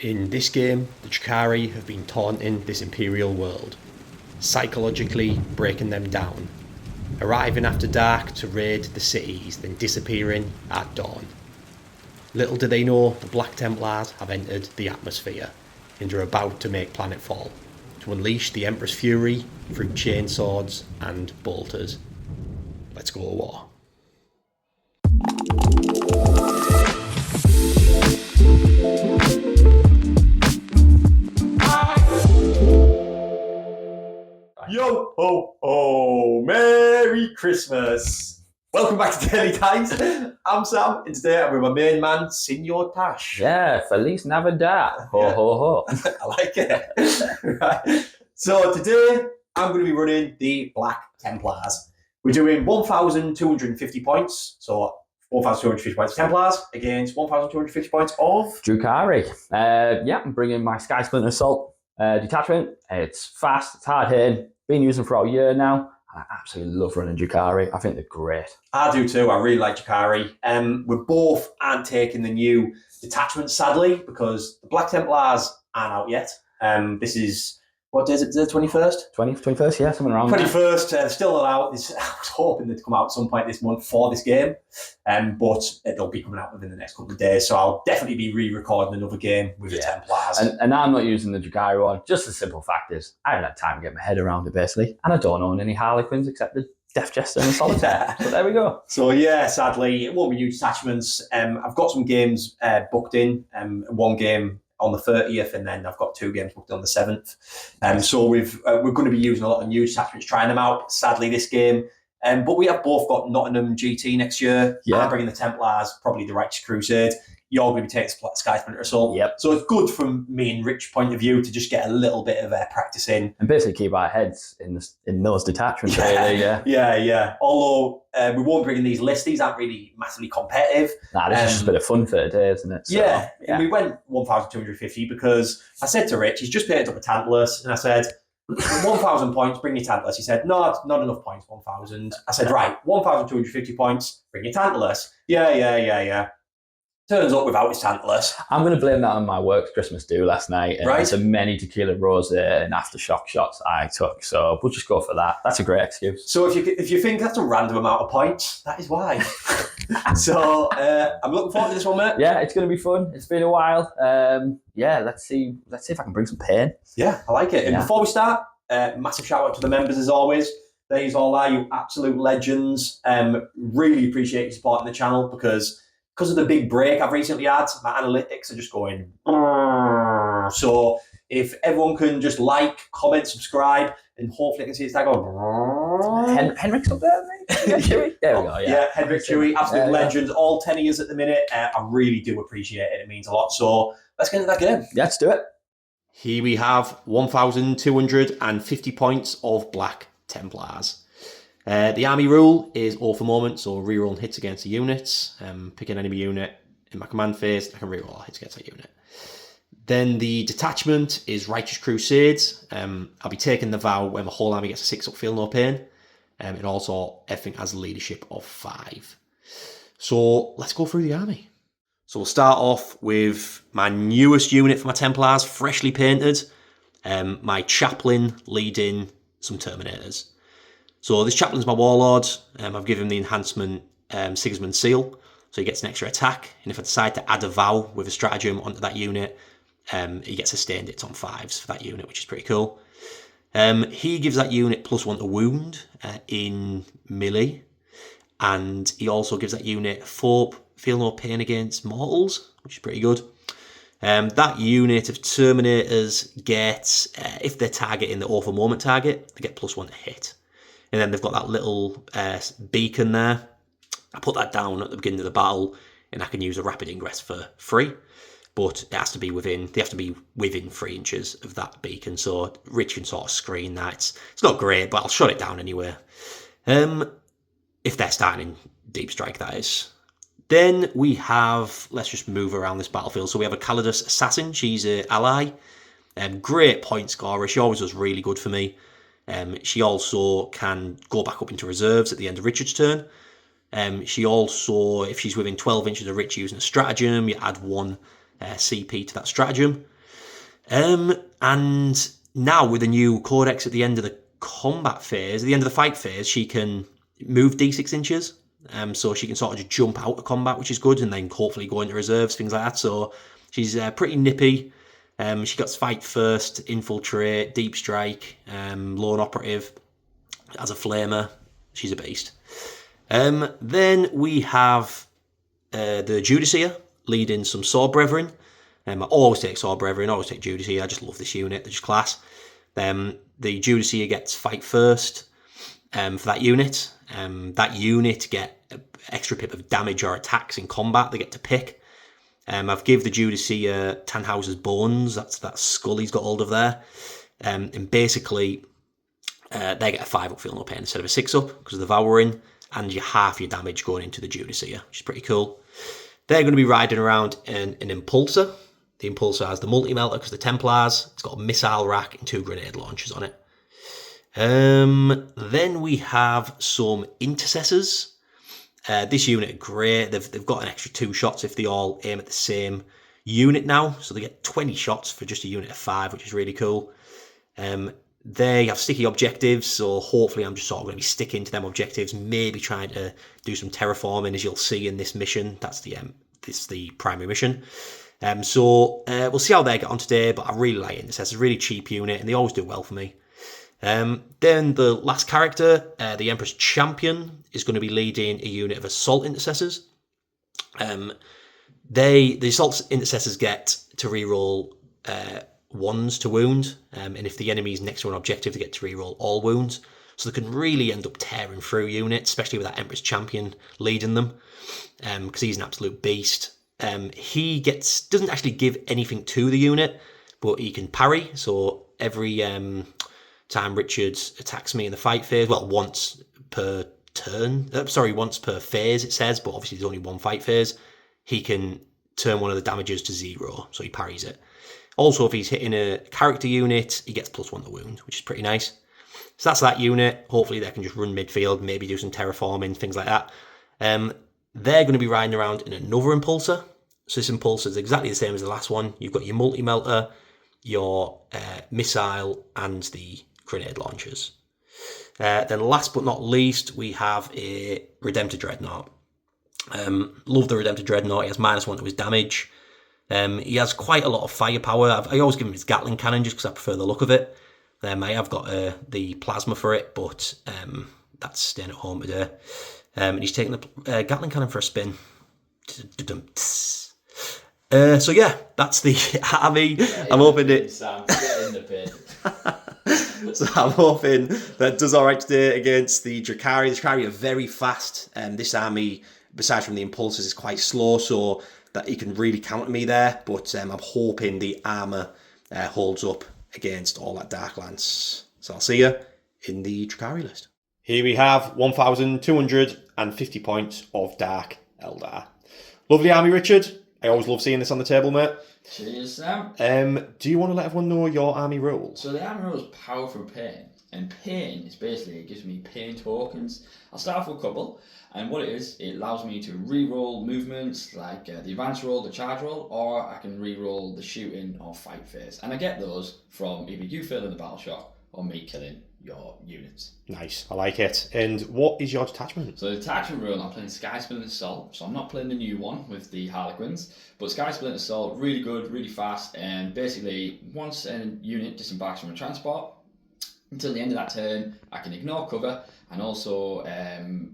In this game, the Drukhari have been taunting this Imperial world, psychologically breaking them down, arriving after dark to raid the cities, then disappearing at dawn. Little do they know the Black Templars have entered the atmosphere and are about to make planetfall, to unleash the Emperor's fury through chainswords and bolters. Let's go to war. Yo ho ho! Merry Christmas! Welcome back to Daily Times. I'm Sam, and today I'm with my main man, Senor Tash. Yeah, Feliz Navidad. Ho ho ho. I like it. Right. So today I'm going to be running the Black Templars. We're doing 1,250 points. So 1,250 points of Templars against 1,250 points of Drukhari. I'm bringing my Sky Splinter Assault detachment. It's fast, it's hard hitting. Been using for a year now. I absolutely love running Drukhari. I think they're great. I do too. I really like Drukhari. We both aren't taking the new detachments, sadly, because the Black Templars aren't out yet. This is, what day is it? Is it the 21st? 21st, yeah, something around 21st, still not out. I was hoping they'd come out at some point this month for this game, but they'll be coming out within the next couple of days. So I'll definitely be re-recording another game with the Templars. And I'm not using the Drukhari one. Just the simple fact is, I haven't had time to get my head around it, basically. And I don't own any Harlequins except the Death Jester and the Solitaire. So there we go. So yeah, sadly, it won't be new detachments. I've got some games booked in. One game on the 30th, and then I've got 2 games booked on the 7th. So we're going to be using a lot of new detachments, trying them out. Sadly, this game. But we have both got Nottingham GT next year. Yeah. I'm bringing the Templars, probably the Righteous Crusade. You're going to be taking Sky Splinter Assault. Yep. So it's good from me and Rich's point of view to just get a little bit of practice in. And basically keep our heads in those detachments, really, yeah. Yeah. Although we won't bring in these lists. These aren't really massively competitive. Nah, this is just a bit of fun for today, isn't it? So, yeah. And we went 1,250 because I said to Rich, he's just painted up a Tantalus, and I said, 1,000 points, bring your Tantalus. He said, no, it's not enough points, 1,000. I said, right, 1,250 points, bring your Tantalus. Yeah. Turns up without his Tantalus. I'm going to blame that on my work Christmas do last night and right. the many tequila rosé and aftershock shots I took. So we'll just go for that. That's a great excuse. So if you think that's a random amount of points, that is why. So I'm looking forward to this one, mate. Yeah, it's going to be fun. It's been a while. Let's see if I can bring some pain. Yeah, I like it. And before we start, massive shout out to the members as always. These all are you absolute legends. Really appreciate you supporting the channel because of the big break I've recently had, my analytics are just going. So if everyone can just like, comment, subscribe, and hopefully I can see it's going. Henrik's up there, mate. Yeah, Chuey. There we go. Yeah, Henrik, Chuey, absolute legends. All 10 years at the minute. I really do appreciate it. It means a lot. So let's get into that game. Yeah, let's do it. Here we have 1,250 points of Black Templars. The army rule is all for moment, so rerolling hits against the units. Pick an enemy unit in my command phase, I can reroll all hits against that unit. Then the detachment is Righteous Crusades. I'll be taking the vow when my whole army gets a 6-up, feel no pain. And also everything has leadership of 5. So let's go through the army. So we'll start off with my newest unit for my Templars, freshly painted. My chaplain leading some Terminators. So this chaplain's my warlord. I've given him the enhancement Sigismund Seal, so he gets an extra attack. And if I decide to add a vow with a stratagem onto that unit, he gets sustained hits on 5s for that unit, which is pretty cool. He gives that unit +1 to wound in melee, and he also gives that unit 4 feel no pain against mortals, which is pretty good. That unit of Terminators gets, if they're targeting the awful moment target, they get +1 to hit. And then they've got that little beacon there. I put that down at the beginning of the battle, and I can use a rapid ingress for free. But it has to be within 3 inches of that beacon. So Rich can sort of screen that. It's not great, but I'll shut it down anyway. If they're starting in Deep Strike, that is. Then we have, let's just move around this battlefield. So we have a Calidus Assassin. She's an ally. Great point scorer. She always does really good for me. She also can go back up into reserves at the end of Richard's turn. She also, if she's within 12 inches of Rich using a stratagem, you add 1 CP to that stratagem. And now with a new codex at the end of the combat phase, at the end of the fight phase, she can move D6 inches. So she can sort of just jump out of combat, which is good, and then hopefully go into reserves, things like that. So she's pretty nippy. She got fight first, infiltrate, deep strike, lone operative, as a flamer. She's a beast. Then we have the Judicia leading some Sword Brethren. I always take Sword Brethren, always take Judicia. I just love this unit, they're just class. The Judicia gets fight first for that unit. That unit get extra pip of damage or attacks in combat they get to pick. I've give the Judicia Tannhauser's Bones, that's that skull he's got hold of there. And basically, they get a 5-up feel no pain instead of a 6-up because of the Devouring, and you half your damage going into the Judicia, which is pretty cool. They're going to be riding around in an Impulsor. The Impulsor has the multi-melter because the Templars. It's got a missile rack and 2 grenade launchers on it. Then we have some Intercessors. This unit are great. They've got an extra 2 shots if they all aim at the same unit now. So they get 20 shots for just a unit of 5, which is really cool. They have sticky objectives, so hopefully I'm just sort of going to be sticking to them objectives, maybe trying to do some terraforming, as you'll see in this mission. That's the primary mission. So we'll see how they get on today, but I really like Intercessors. Really cheap unit, and they always do well for me. Then the last character, the Emperor's Champion, is going to be leading a unit of Assault Intercessors. The Assault Intercessors get to reroll 1s to wound, and if the enemy's next to an objective, they get to reroll all wounds. So they can really end up tearing through units, especially with that Emperor's Champion leading them, because he's an absolute beast. He doesn't actually give anything to the unit, but he can parry. So every time Richard attacks me in the fight phase, well, once per phase it says, but obviously there's only one fight phase, he can turn one of the damages to 0, so he parries it. Also, if he's hitting a character unit, he gets +1 to wound, which is pretty nice. So that's that unit. Hopefully they can just run midfield, maybe do some terraforming, things like that. They're going to be riding around in another Impulsor. So this Impulsor is exactly the same as the last one. You've got your multi-melter, your missile, and the grenade launchers. Then last but not least, we have a Redemptor Dreadnought. Love the Redemptor Dreadnought. He has -1 to his damage. He has quite a lot of firepower. I always give him his Gatling cannon just because I prefer the look of it. I have got the plasma for it, but that's staying at home today. And he's taking the Gatling cannon for a spin. So yeah, that's the army. I'm hoping it. Sam, get in the pit. So I'm hoping that does all right today against the Drukhari. The Drukhari are very fast, and this army, besides from the Impulsors, is quite slow, so that he can really counter me there. But I'm hoping the armour holds up against all that Dark Lance. So I'll see you in the Drukhari list. Here we have 1,250 points of Dark Eldar. Lovely army, Richard. I always love seeing this on the table, mate. Cheers, Sam. Do you want to let everyone know your army rules? So the army rules is Powerful Pain. And pain is basically, it gives me pain tokens. I'll start off with a couple. And what it is, it allows me to re-roll movements like the advance roll, the charge roll, or I can re-roll the shooting or fight phase. And I get those from either you failing the battle shot or me killing your units. Nice, I like it. And what is your detachment? So the detachment rule, I'm playing Sky Splint Assault. So I'm not playing the new one with the Harlequins, but Sky Splint Assault, really good, really fast, and basically once a unit disembarks from a transport, until the end of that turn, I can ignore cover, and also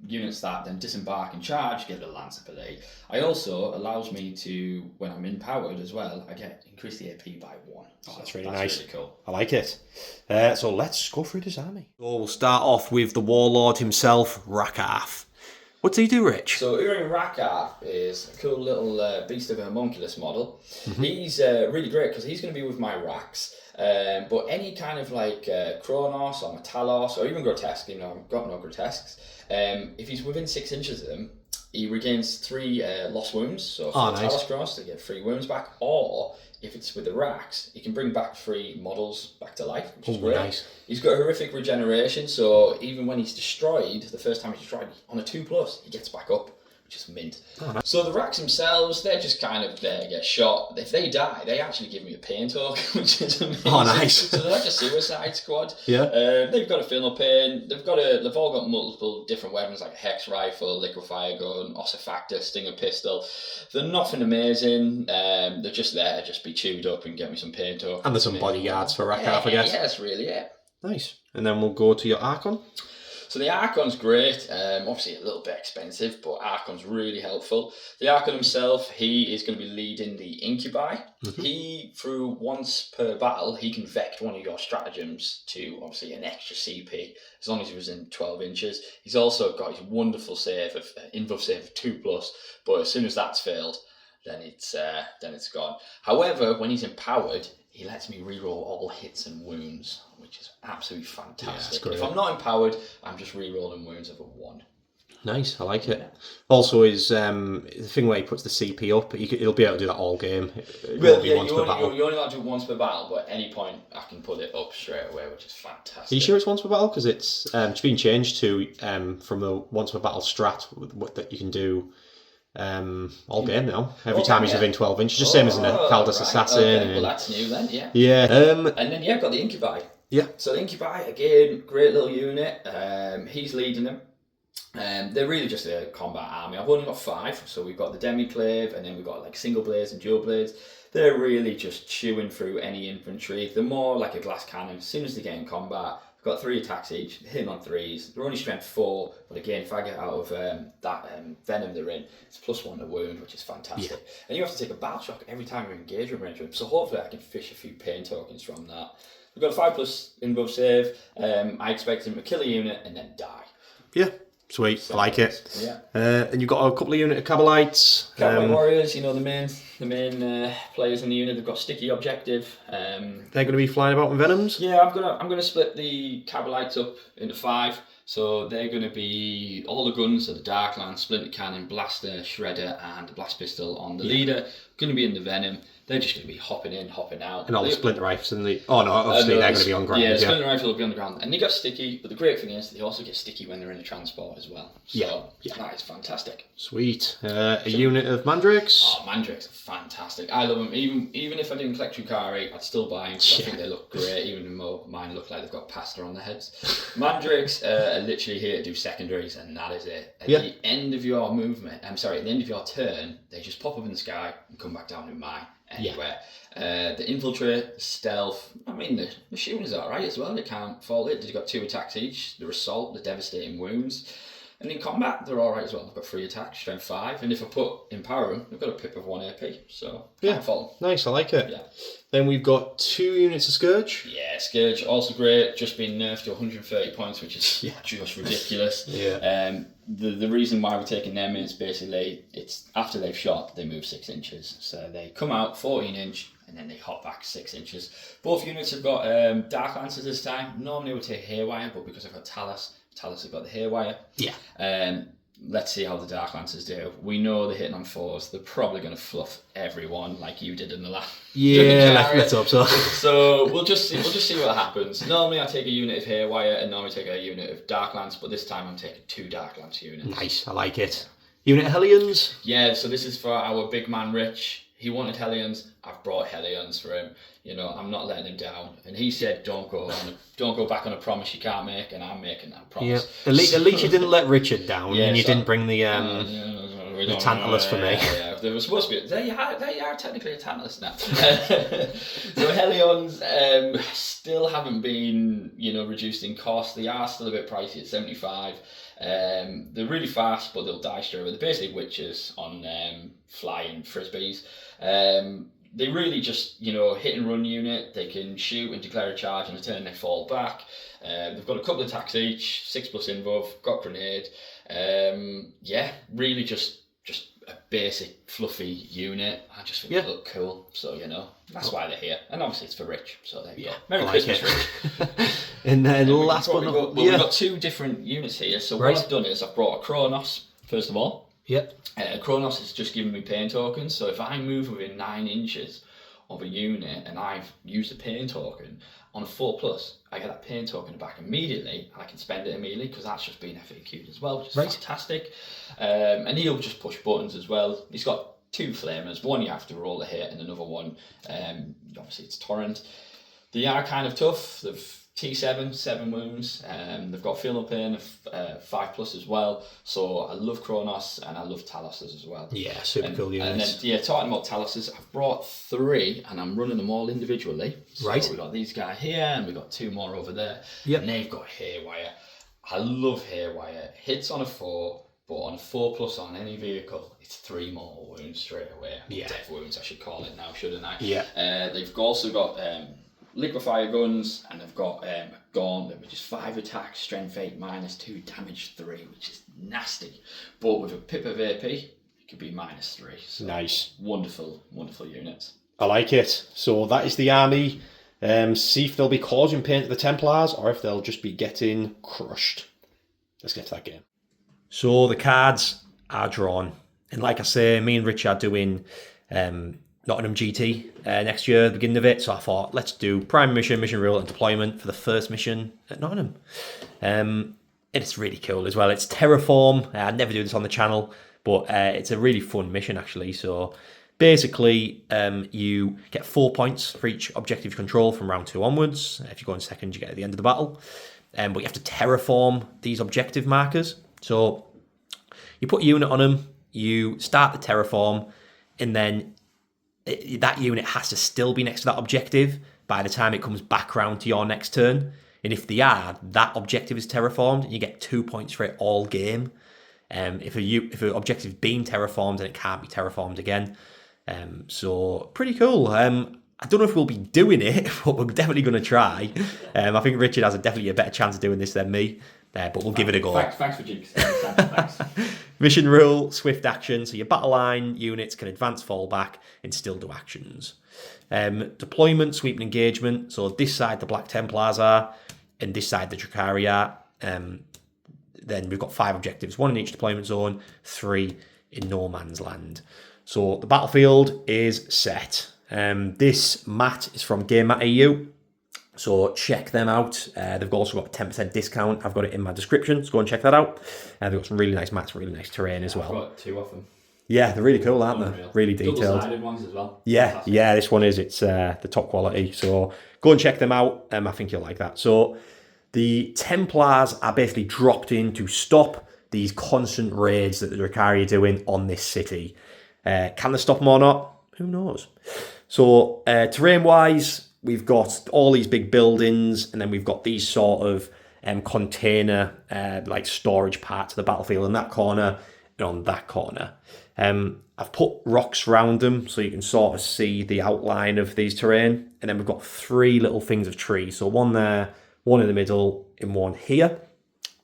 units that then disembark and charge get the Lance ability. I also allows me to, when I'm empowered as well, I get increase the AP by 1. Oh, that's really nice. Really cool. I like it. So let's go through this army. So we'll start off with the warlord himself, Rakarth. What does he do, Rich? So Urim Rakarth is a cool little beast of a homunculus model. Mm-hmm. He's really great because he's going to be with my racks. But any kind of like Kronos or Metalos or even Grotesque, I've got no Grotesques, if he's within 6 inches of them, he regains 3 lost wounds. So for Metalos Kronos, they get 3 wounds back. Or if it's with the racks, he can bring back 3 models back to life, which is great. Nice. He's got horrific regeneration, so even when he's destroyed, the first time he's destroyed, on a 2+, he gets back up, which is mint. Oh, nice. So the racks themselves, they're just kind of there to get shot. If they die, they actually give me a pain token, which is amazing. Oh, nice. So they're like a suicide squad. Yeah. They've got a thermal pain. They've all got multiple different weapons like a hex rifle, liquefier gun, ossifactor, stinger pistol. They're nothing amazing. They're just there to just be chewed up and get me some pain tokens. And there's some bodyguards for rack half, I guess. Yeah, that's really it. Nice. And then we'll go to your Archon. So the Archon's great, obviously a little bit expensive, but Archon's really helpful. The Archon himself, he is going to be leading the Incubi. He, through once per battle, he can vect one of your stratagems to obviously an extra CP, as long as he was in 12 inches. He's also got his wonderful save of invuv save of 2+, but as soon as that's failed, then it's gone. However, when he's empowered, he lets me reroll all hits and wounds, which is absolutely fantastic. If I'm not empowered, I'm just rerolling wounds of a 1. Nice, I like it. Also, is the thing where he puts the CP up, he'll be able to do that all game. Well, yeah, you only allowed to do it once per battle, but at any point I can put it up straight away, which is fantastic. Are you sure it's once per battle? Because it's been changed to from the once per battle strat that you can do all game now. Every time he's within 12 inches, just same as in a Kaldus Assassin. Okay. Well, that's new then, yeah. Yeah. And then, I've got the Incubi. Yeah. So the Incubi, again, great little unit. He's leading them. They're really just a combat army. I've only got 5, so we've got the Demiclave, and then we've got like single blades and dual blades. They're really just chewing through any infantry. They're more like a glass cannon. As soon as they get in combat, I've got 3 attacks each, hitting on 3s. They're only strength 4, but again, if I get out of that venom they're in, it's +1 to wound, which is fantastic. Yeah. And you have to take a battle shock every time you engage with them, so hopefully I can fish a few pain tokens from that. We've got a 5+ invuv save. I expect him to kill a unit and then die. Yeah. Sweet, I like it. Yeah. And you've got a couple of unit of Cabalites. Cavalry warriors, the main players in the unit. They've got sticky objective. They're going to be flying about in venoms. Yeah, I'm gonna split the Cabalites up into 5. So they're going to be all the guns, so the Darkland, Splinter Cannon, Blaster, Shredder, and the Blast Pistol on the leader. Going to be in the Venom. They're just going to be hopping in, hopping out. And all the Splinter Rifles and the... Oh no, obviously they're going to be on ground. Yeah, the Splinter Rifle will be on the ground. And they got sticky, but the great thing is they also get sticky when they're in a transport as well. So that is fantastic. Sweet. A unit of Mandrakes. Oh, Mandrakes are fantastic. I love them. Even if I didn't collect Drukhari, I'd still buy them because I think they look great, even though mine look like they've got pasta on their heads. Mandrakes are literally here to do secondaries, and that is it. At the end of your at the end of your turn, they just pop up in the sky and come back down in mine. Anywhere. The infiltrate, stealth, the shooting is alright as well, they can't fault it. They've got 2 attacks each, the assault, the devastating wounds. And in combat, they're alright as well. They've got 3 attacks, strength 5, and if I put Empower them, they've got a pip of 1 AP, so can't fault them. Nice, I like it. Yeah. Then we've got 2 units of Scourge. Yeah, Scourge, also great, just been nerfed to 130 points, which is just ridiculous. The reason why we're taking them is basically, it's after they've shot, they move 6 inches. So they come out 14 inch, and then they hop back 6 inches. Both units have got Dark Lancers this time. Normally we would take Haywire, but because I've got Talus have got the Haywire. Yeah. Let's see how the Dark Lancers do. We know they're hitting on 4s. They're probably going to fluff everyone like you did in the last. Yeah, let's hope so. So we'll just see what happens. Normally I take a unit of Haywire and normally take a unit of Darklance, but this time I'm taking 2 Darklance units. Nice, I like it. Unit of Hellions. Yeah, so this is for our big man Rich. He wanted Hellions. I've brought Hellions for him. I'm not letting him down. And he said, "Don't go back on a promise you can't make," and I'm making that promise. Yeah. At least you didn't let Richard down, and you didn't bring the Tantalus for me. Yeah, they were supposed to be. They are technically a Tantalus now. So Hellions still haven't been reduced in cost. They are still a bit pricey at 75. They're really fast, but they'll die straight away. They're basically witches on flying frisbees. They really just, hit and run unit. They can shoot and declare a charge and a turn they fall back. They've got a couple of attacks each, 6+ invuv, got grenade. Really just a basic fluffy unit. I just think they look cool. So, that's why they're here. And obviously it's for Rich. So there you go. Merry Christmas, Rich. And then last but not... We've got 2 different units here. So what I've done is I've brought a Kronos, first of all. Yep. Kronos is just giving me pain tokens, so if I move within 9 inches of a unit and I've used a pain token on a 4+, I get that pain token back immediately and I can spend it immediately because that's just been FAQ'd as well, which is fantastic. And he'll just push buttons as well. He's got 2 flamers, one you have to roll a hit and another one, obviously it's torrent. They are kind of tough. They've T7, 7 wounds. They've got feel no pain of 5+ as well. So I love Kronos and I love Taloses as well. Yeah, super cool units. And then, talking about Taloses, I've brought 3 and I'm running them all individually. So we've got these guys here and we've got 2 more over there. Yep. And they've got Hairwire. I love Hairwire. Hits on a 4, but on a 4+ on any vehicle, it's 3 more wounds straight away. Yeah. Death wounds, I should call it now, shouldn't I? Yeah. They've also got liquefier guns, and they've got a gauntlet, which is 5 attacks, strength 8, -2, damage 3, which is nasty. But with a pip of AP, it could be -3. So nice. Wonderful, wonderful units. I like it. So that is the army. See if they'll be causing pain to the Templars or if they'll just be getting crushed. Let's get to that game. So the cards are drawn. And like I say, me and Rich are doing Nottingham GT next year, the beginning of it. So I thought, let's do primary mission, mission rule, and deployment for the first mission at Nottingham. And it's really cool as well. It's Terraform. I never do this on the channel, but it's a really fun mission actually. So basically, you get 4 points for each objective you control from round 2 onwards. If you go in second, you get at the end of the battle. But you have to terraform these objective markers. So you put a unit on them, you start the terraform, and then that unit has to still be next to that objective by the time it comes back round to your next turn. And if they are, that objective is terraformed, and you get 2 points for it all game. If an objective's been terraformed, then it can't be terraformed again. So pretty cool. I don't know if we'll be doing it, but we're definitely going to try. I think Richard has definitely a better chance of doing this than me, but we'll give it a go. Thanks for jinxing. Thanks. Mission rule, swift action. So your battle line units can advance, fall back, and still do actions. Deployment, sweep, and engagement. So this side the Black Templars are, and this side the Drukhari are. Then we've got 5 objectives, 1 in each deployment zone, 3 in no man's land. So the battlefield is set. This mat is from Gamemat.eu, so check them out. They've also got a 10% discount. I've got it in my description, so go and check that out. They've got some really nice mats, really nice terrain as well. I've got 2 of them. Yeah, they're really cool, aren't they? Really detailed. Double-sided ones as well. Yeah, this one is. It's the top quality, so go and check them out. I think you'll like that. So the Templars are basically dropped in to stop these constant raids that the Drukhari are doing on this city. Can they stop them or not? Who knows? So terrain-wise, we've got all these big buildings, and then we've got these sort of container, like storage parts of the battlefield in that corner and on that corner. I've put rocks around them so you can sort of see the outline of these terrain. And then we've got 3 little things of trees. So 1 there, 1 in the middle, and 1 here.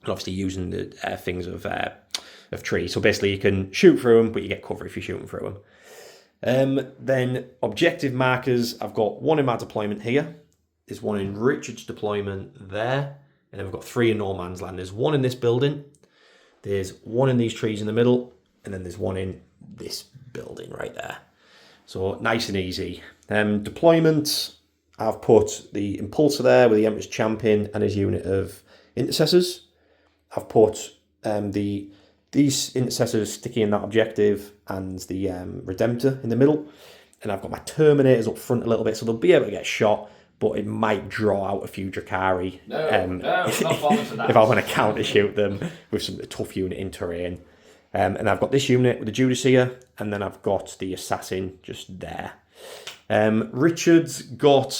And obviously using the things of trees. So basically you can shoot through them, but you get cover if you're shooting through them. Then objective markers, I've got 1 in my deployment here. There's 1 in Richard's deployment there. And then we've got 3 in no man's land. There's 1 in this building. There's 1 in these trees in the middle. And then there's 1 in this building right there. So nice and easy. Deployment, I've put the Impulsor there with the Emperor's Champion and his unit of Intercessors. I've put these Intercessors sticking in that objective and the Redemptor in the middle. And I've got my Terminators up front a little bit, so they'll be able to get shot, but it might draw out a few Drukhari. If I want to counter shoot them with some tough unit in terrain. And I've got this unit with the Judicia, and then I've got the Assassin just there. Richard's got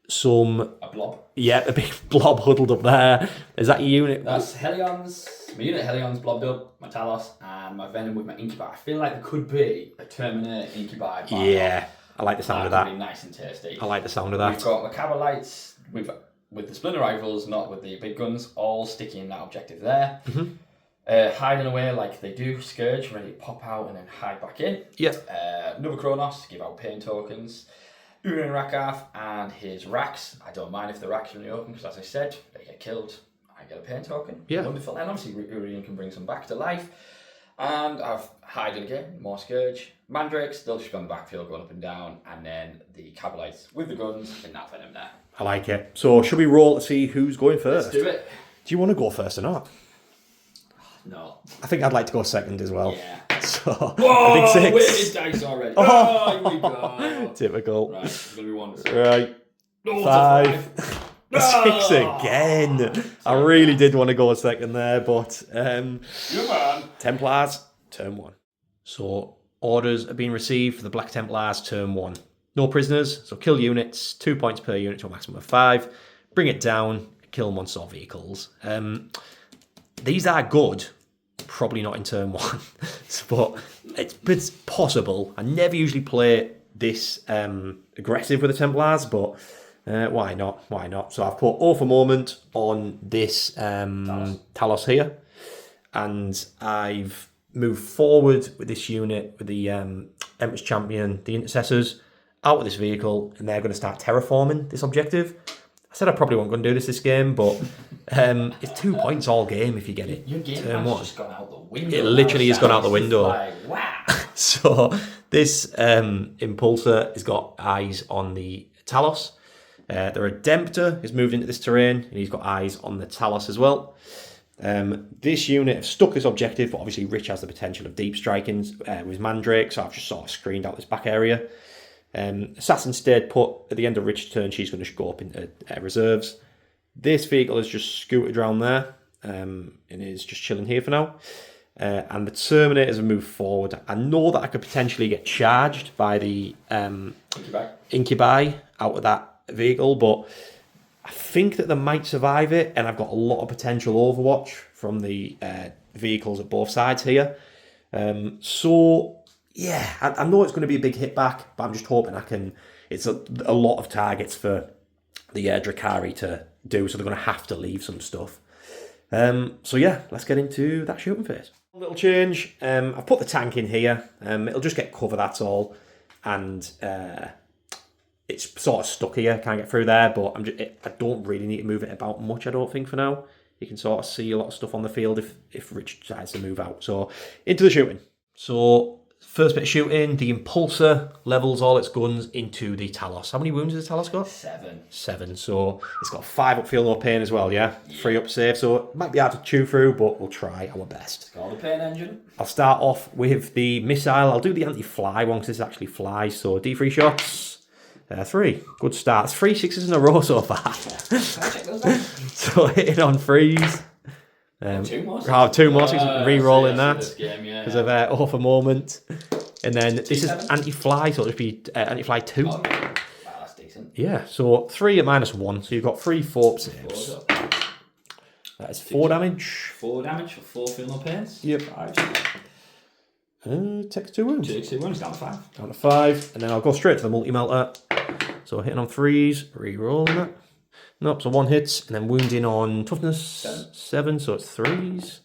some... A blob. Yeah, a big blob huddled up there. Is that your unit? That's Helion's. My unit Helion's blobbed up, my Talos, and my Venom with my Incubi. I feel like there could be a Terminator Incubi. Yeah, I like the sound of that. Be nice and tasty. I like the sound of that. We've got my Cabalites with the Splinter Rifles, not with the big guns, all sticking in that objective there. Mm-hmm. Hiding away like they do, Scourge, ready to pop out and then hide back in. Yep. Another Kronos, give out pain tokens. Urin Rakath and his racks. I don't mind if the racks are in the open because, as I said, they get killed. I get a pain token. Yeah. Wonderful. And obviously, Adrien can bring some back to life. And I've Hiding again, more Scourge. Mandrakes, they'll just be on the backfield going up and down, and then the Cabalites with the guns, and that for them there. I like it. So should we roll to see who's going first? Let's do it. Do you want to go first or not? No. I think I'd like to go second as well. Yeah. So, Whoa, I think 6. Weighted dice already. Oh. Here we go. Typical. Right, it's going to be 1. Right. No, 5. No. 6 again. I really did want to go second there, but Come on. Templars, turn 1. So orders have been received for the Black Templars, turn 1. No prisoners, so kill units, 2 points per unit to a maximum of 5. Bring it down, kill monster or vehicles. These are good, probably not in turn 1, but it's possible. I never usually play this aggressive with the Templars, but why not? Why not? So I've put All for Moment on this Talos here, and I've moved forward with this unit, with the Emperor's Champion, the Intercessors, out of this vehicle, and they're going to start terraforming this objective. I said I probably wasn't going to do this game, but it's 2 points all game if you get it. Your game has just gone out the window. It literally has gone out the window. Like, wow. So this Impulsor has got eyes on the Talos. The Redemptor has moved into this terrain, and he's got eyes on the Talos as well. This unit have stuck this objective, but obviously Rich has the potential of deep striking with Mandrake, so I've just sort of screened out this back area. Assassin stayed put. At the end of Rich's turn, she's going to go up into reserves. This vehicle has just scooted around there and is just chilling here for now. And the Terminators have moved forward. I know that I could potentially get charged by the Incubi out of that vehicle, but I think that they might survive it, and I've got a lot of potential overwatch from the vehicles at both sides here. So, yeah, I know it's going to be a big hit back, but I'm just hoping I can... It's a lot of targets for the Drukhari to do, so they're going to have to leave some stuff. So, yeah, let's get into that shooting phase. A little change. I've put the tank in here. It'll just get cover, that's all. And... it's sort of stuck here, can't get through there, but I don't really need to move it about much, I don't think, for now. You can sort of see a lot of stuff on the field if Rich decides to move out. So, into the shooting. So, first bit of shooting, the Impulsor levels all its guns into the Talos. How many wounds has the Talos got? 7. 7. So, it's got 5 up, feel no pain as well, yeah? 3 up save, so it might be hard to chew through, but we'll try our best. It's called the pain engine. I'll start off with the missile. I'll do the anti-fly one, because this actually flies. So, D3 shots. 3. Good start. 3 6s in a row so far. Can I check those out? So hitting on 3s. 2 more. 2 more 6s, re-rolling that. Because of All for Moment. And then this is anti-fly, so it'll just be anti-fly 2. Okay. Wow, that's decent. Yeah, so 3 at -1, so you've got 3 4 saves. That is 4 damage. 4 damage for 4 feel no pains. Yep. 5. Takes 2 wounds. 2 wounds, down to 5. Down to 5, and then I'll go straight to the multi-melter. So hitting on 3s, re-rolling that. Nope, so 1 hits, and then wounding on toughness 7, so it's 3s.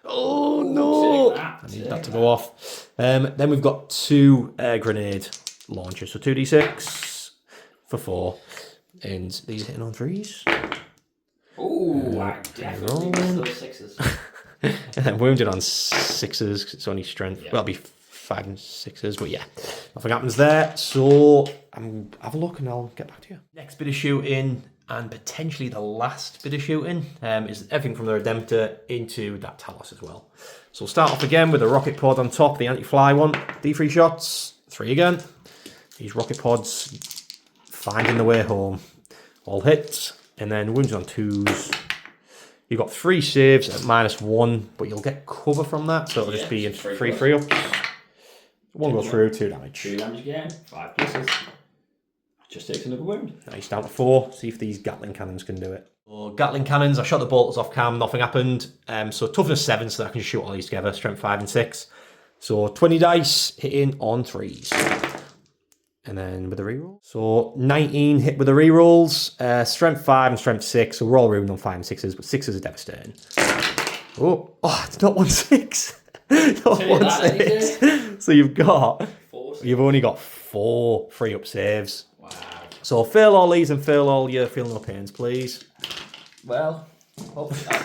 Oh no! I need that to go off. Then we've got 2 grenade launchers, so 2d6 for 4, and these hitting on 3s. Ooh, I definitely missed those 6s. And then wounded on 6s, because it's only strength. Yeah. Well, it'll be 5 and 6s, but yeah, nothing happens there. So have a look and I'll get back to you. Next bit of shooting, and potentially the last bit of shooting, is everything from the Redemptor into that Talos as well. So we'll start off again with the rocket pod on top, the anti-fly one. D3 shots, 3 again. These rocket pods finding the way home. All hits, and then wounds on 2s. You've got 3 saves at -1, but you'll get cover from that, so it'll just be 3 ups. 1 goes through, 2 damage. 2 damage again, 5 pieces. Just takes another wound. Nice, down to 4. See if these Gatling cannons can do it. So Gatling cannons, I shot the bolts off cam, nothing happened. So toughness 7, so that I can shoot all these together. Strength 5 and 6. So 20 dice, hitting on 3s. And then with the reroll. So 19 hit with the rerolls. Strength 5 and strength 6. So we're all ruined on 5 and 6s, but 6s are devastating. Oh, it's not 1 6. Not 1 6. So you've only got 4 free up saves. Wow. So fail all these and fail all your feel no pains, please. Well, hopefully.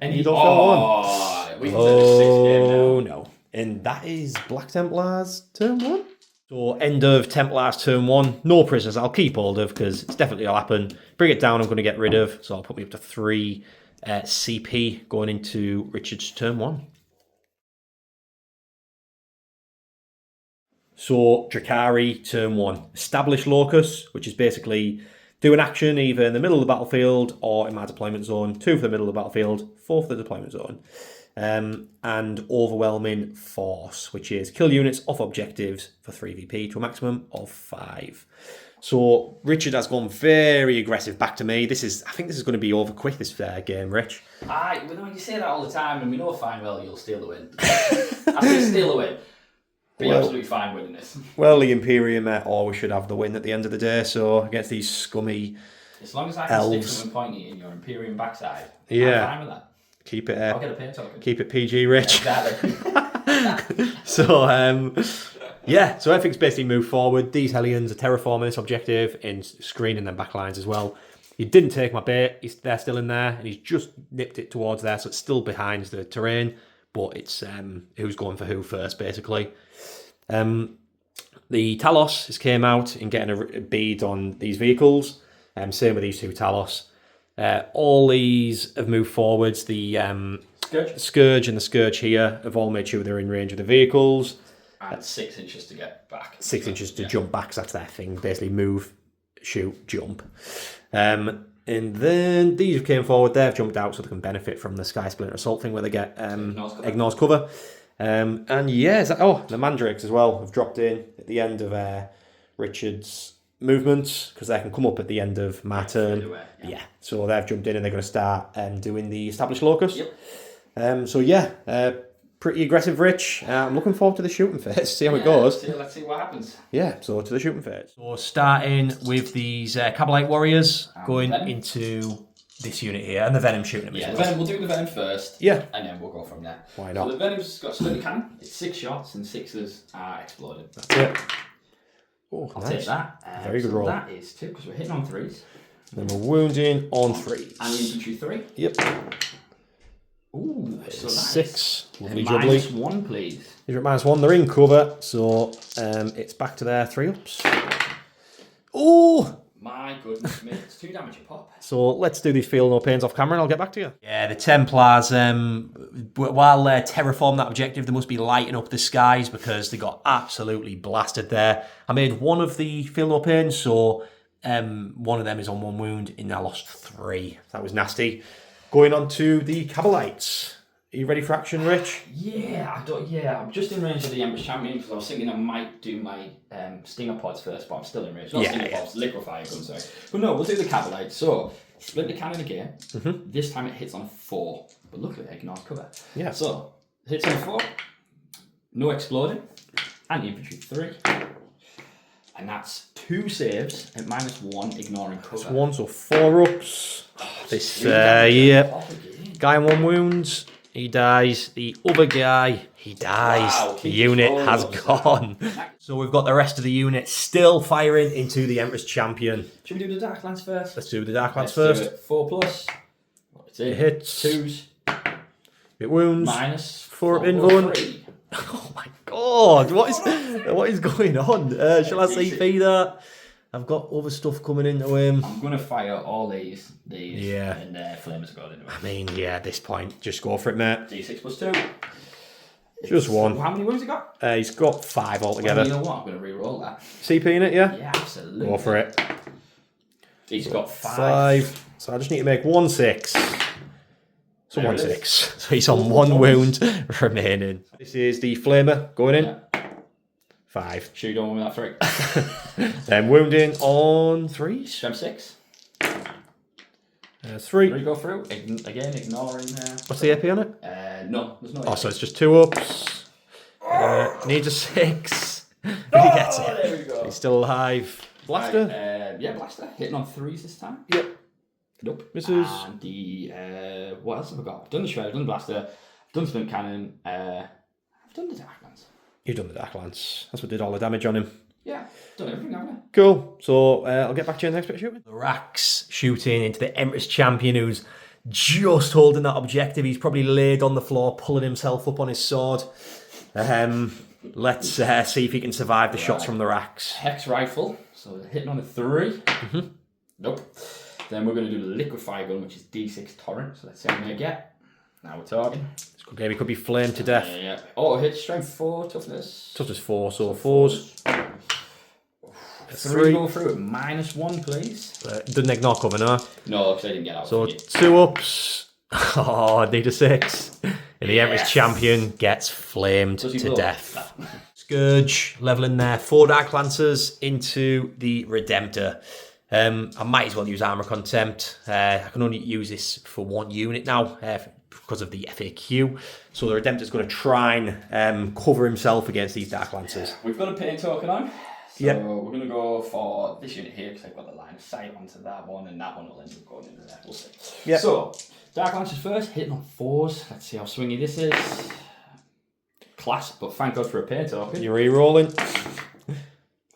And you don't fail 1. We can say this 6 game now. Oh no. And that is Black Templars turn 1. So end of Templars turn 1. No prisoners I'll keep hold of because it's definitely will happen. Bring it down I'm going to get rid of. So I'll put me up to 3 CP going into Richard's turn 1. So Drukhari turn 1. Establish locus, which is basically do an action either in the middle of the battlefield or in my deployment zone. 2 for the middle of the battlefield, 4 for the deployment zone. And overwhelming force, which is kill units off objectives for 3VP to a maximum of 5. So Richard has gone very aggressive back to me. I think this is going to be over quick, this game, Rich. Aye, well, no, you say that all the time, and we know fine well you'll steal the win. I say steal the win. But you're absolutely fine winning this. Well, the Imperium always should have the win at the end of the day, so against these scummy as long as I can elves. stick something pointy in your Imperium backside, Yeah. I'm fine with that. Keep it I'll get a paint token. keep it PG, Rich. Exactly. So, so everything's basically moved forward. These Hellions are terraforming this objective and screening them backlines as well. He didn't take my bait. They're still in there, and he's just nipped it towards there, so it's still behind the terrain, but it's who's going for who first, basically. The Talos has came out in getting a bead on these vehicles. Same with these 2 Talos. All these have moved forwards. The Scourge and the Scourge here have all made sure they're in range of the vehicles. And 6 inches to get back. 6 inches to jump back, so that's their thing. Basically move, shoot, jump. And then these came forward, they've jumped out so they can benefit from the Sky Splinter Assault thing where they get ignores cover. And yeah, the Mandrakes as well have dropped in at the end of Richard's movement because they can come up at the end of my turn. Yeah, so they've jumped in and they're going to start doing the established locus. Yep. Pretty aggressive, Rich. I'm looking forward to the shooting phase. See how it goes. Let's see what happens. Yeah, so to the shooting phase. So starting with these Kabalite warriors going into this unit here, and the Venom shooting at me. Yeah, we'll do the Venom first. Yeah. And then we'll go from there. Why not? So the Venom's got splinter cannon. It's 6 shots and 6s are exploded. That's it. Oh, I'll nice. take that. Very good roll. That is 2 because we're hitting on 3s. Then we're wounding on 3s. And the infantry 3. Yep. Ooh, so nice. 6. Lovely jubbly. -1, please. These are at -1. They're in cover, so it's back to their 3-ups. Oh! My goodness me, it's 2 damage a pop. So let's do these feel no pains off camera and I'll get back to you. Yeah, the Templars, while they terraform that objective, they must be lighting up the skies because they got absolutely blasted there. I made 1 of the feel no pains, so 1 of them is on 1 wound and I lost 3. That was nasty. Going on to the Kabalites. Are you ready for action, Rich? Yeah, I'm just in range of the Empress Champion because I was thinking I might do my Stinger Pods first, but I'm still in range. Not Stinger Pods, Liquefying Gun, sorry. But no, we'll do the Kabalite. So, Splinter Cannon again. This time it hits on a 4, but luckily it ignores cover. Yeah. So, hits on a 4, no exploding, and infantry 3. And that's 2 saves at -1, ignoring cover. That's 1, so 4 ups. This, yeah. Guy on 1 wound. He dies. The other guy, he dies. Wow, the unit has gone. So we've got the rest of the unit still firing into the Empress Champion. Should we do the Darklands first? Let's do the Darklands Let's first. do it. 4+. What's it? It hits. 2s. It wounds. -4 up invuln. Oh my god, what is going on? Shall I CP that? I've got other stuff coming into him. I'm going to fire all these Yeah. and flames go into it. I mean, yeah, at this point, just go for it, mate. D6 +2. Just 1. How many wounds he got? He's got 5 altogether. Well, you know what? I'm going to re-roll that. CP in it, yeah? Yeah, absolutely. Go for it. He's got 5. So I just need to make 1 6. So There 1 it is. 6. So he's on 1 wound remaining. This is the Flamer going in. Yeah. 5. Shoot on with that 3. Then wounding on 3s. Strength 6. 3. 3 go through. Again, ignoring What's the AP on it? no, there's no Oh, so it's just 2 ups. Needs a 6. He gets it. There we go. He's still alive. Blaster. Right, yeah, Blaster. Hitting on 3s this time. Yep. Nope. Misses. And the, what else have I got? I've done the Shred, I've done the Blaster, I've done Spin Cannon, I've done the Darklands. You've done the Darklands. That's what did all the damage on him. Yeah, done everything, haven't I? Cool. So I'll get back to you in the next bit of shooting. The Racks shooting into the Empress Champion, who's just holding that objective. He's probably laid on the floor, pulling himself up on his sword. Let's see if he can survive the shots from the racks. Hex rifle, so hitting on a 3. Nope. Then we're going to do the liquefy gun, which is D6 torrent. So let's see how many I get. Now we're talking. This good game. He could be flamed to death. Yeah. Auto hit, strength 4, toughness. Toughness 4, so 4s. 3 go through at -1, please. Doesn't ignore cover, no? No, because I didn't get out. So 2 ups. Oh, need a 6. And the Emperor's champion gets flamed to death. Scourge, leveling there. 4 Dark Lancers into the Redemptor. I might as well use Armour Contempt. I can only use this for 1 unit now because of the FAQ. So the Redemptor's going to try and cover himself against these Dark Lancers. We've got a pain token on. So yep. We're going to go for this unit here because I've got the line of sight onto that one, and that one will end up going into there. We'll see. Yep. So, Dark Lancers first, hitting on 4s. Let's see how swingy this is. Class, but thank God for a pain token. You're re-rolling.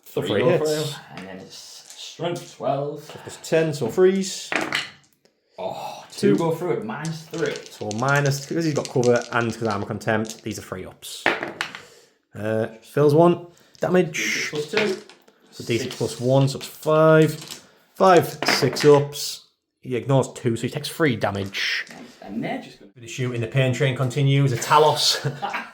3 hits. And then it's strength 12. Plus 10, so 3s. Oh, 2 go through at -3. So minus, because he's got cover and because Armour Contempt, these are 3 ups. Phil's 1. Damage. D6 +2. So D6 plus 1, so it's 5. 5, 6 ups. He ignores 2, so he takes 3 damage. And they're just going to... The shooting, the pain train continues. A Talos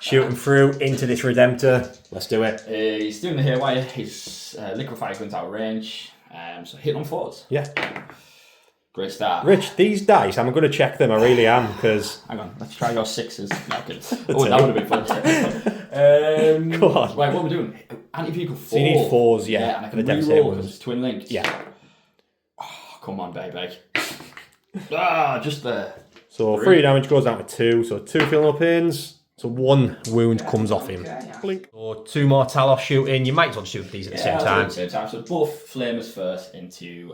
shooting through into this Redemptor. Let's do it. He's doing the hairwire. His liquefy guns out of range. So hit on 4s. Yeah. Great start. Rich, these dice, I'm going to check them. I really am, because... Hang on, let's try your 6s. Oh, that would have been fun. Go on. Right, what we're doing? Anti-vehicle 4. So you need 4s, yeah. Yeah, and I for can the re-roll because it's twin linked. Yeah. Oh, come on, baby. Just there. So 3 damage goes down to 2. So 2 feeling no pains. So 1 wound comes off him. Blink. So 2 more Talos shooting. You might as well shoot these at the same time. So both flamers first into...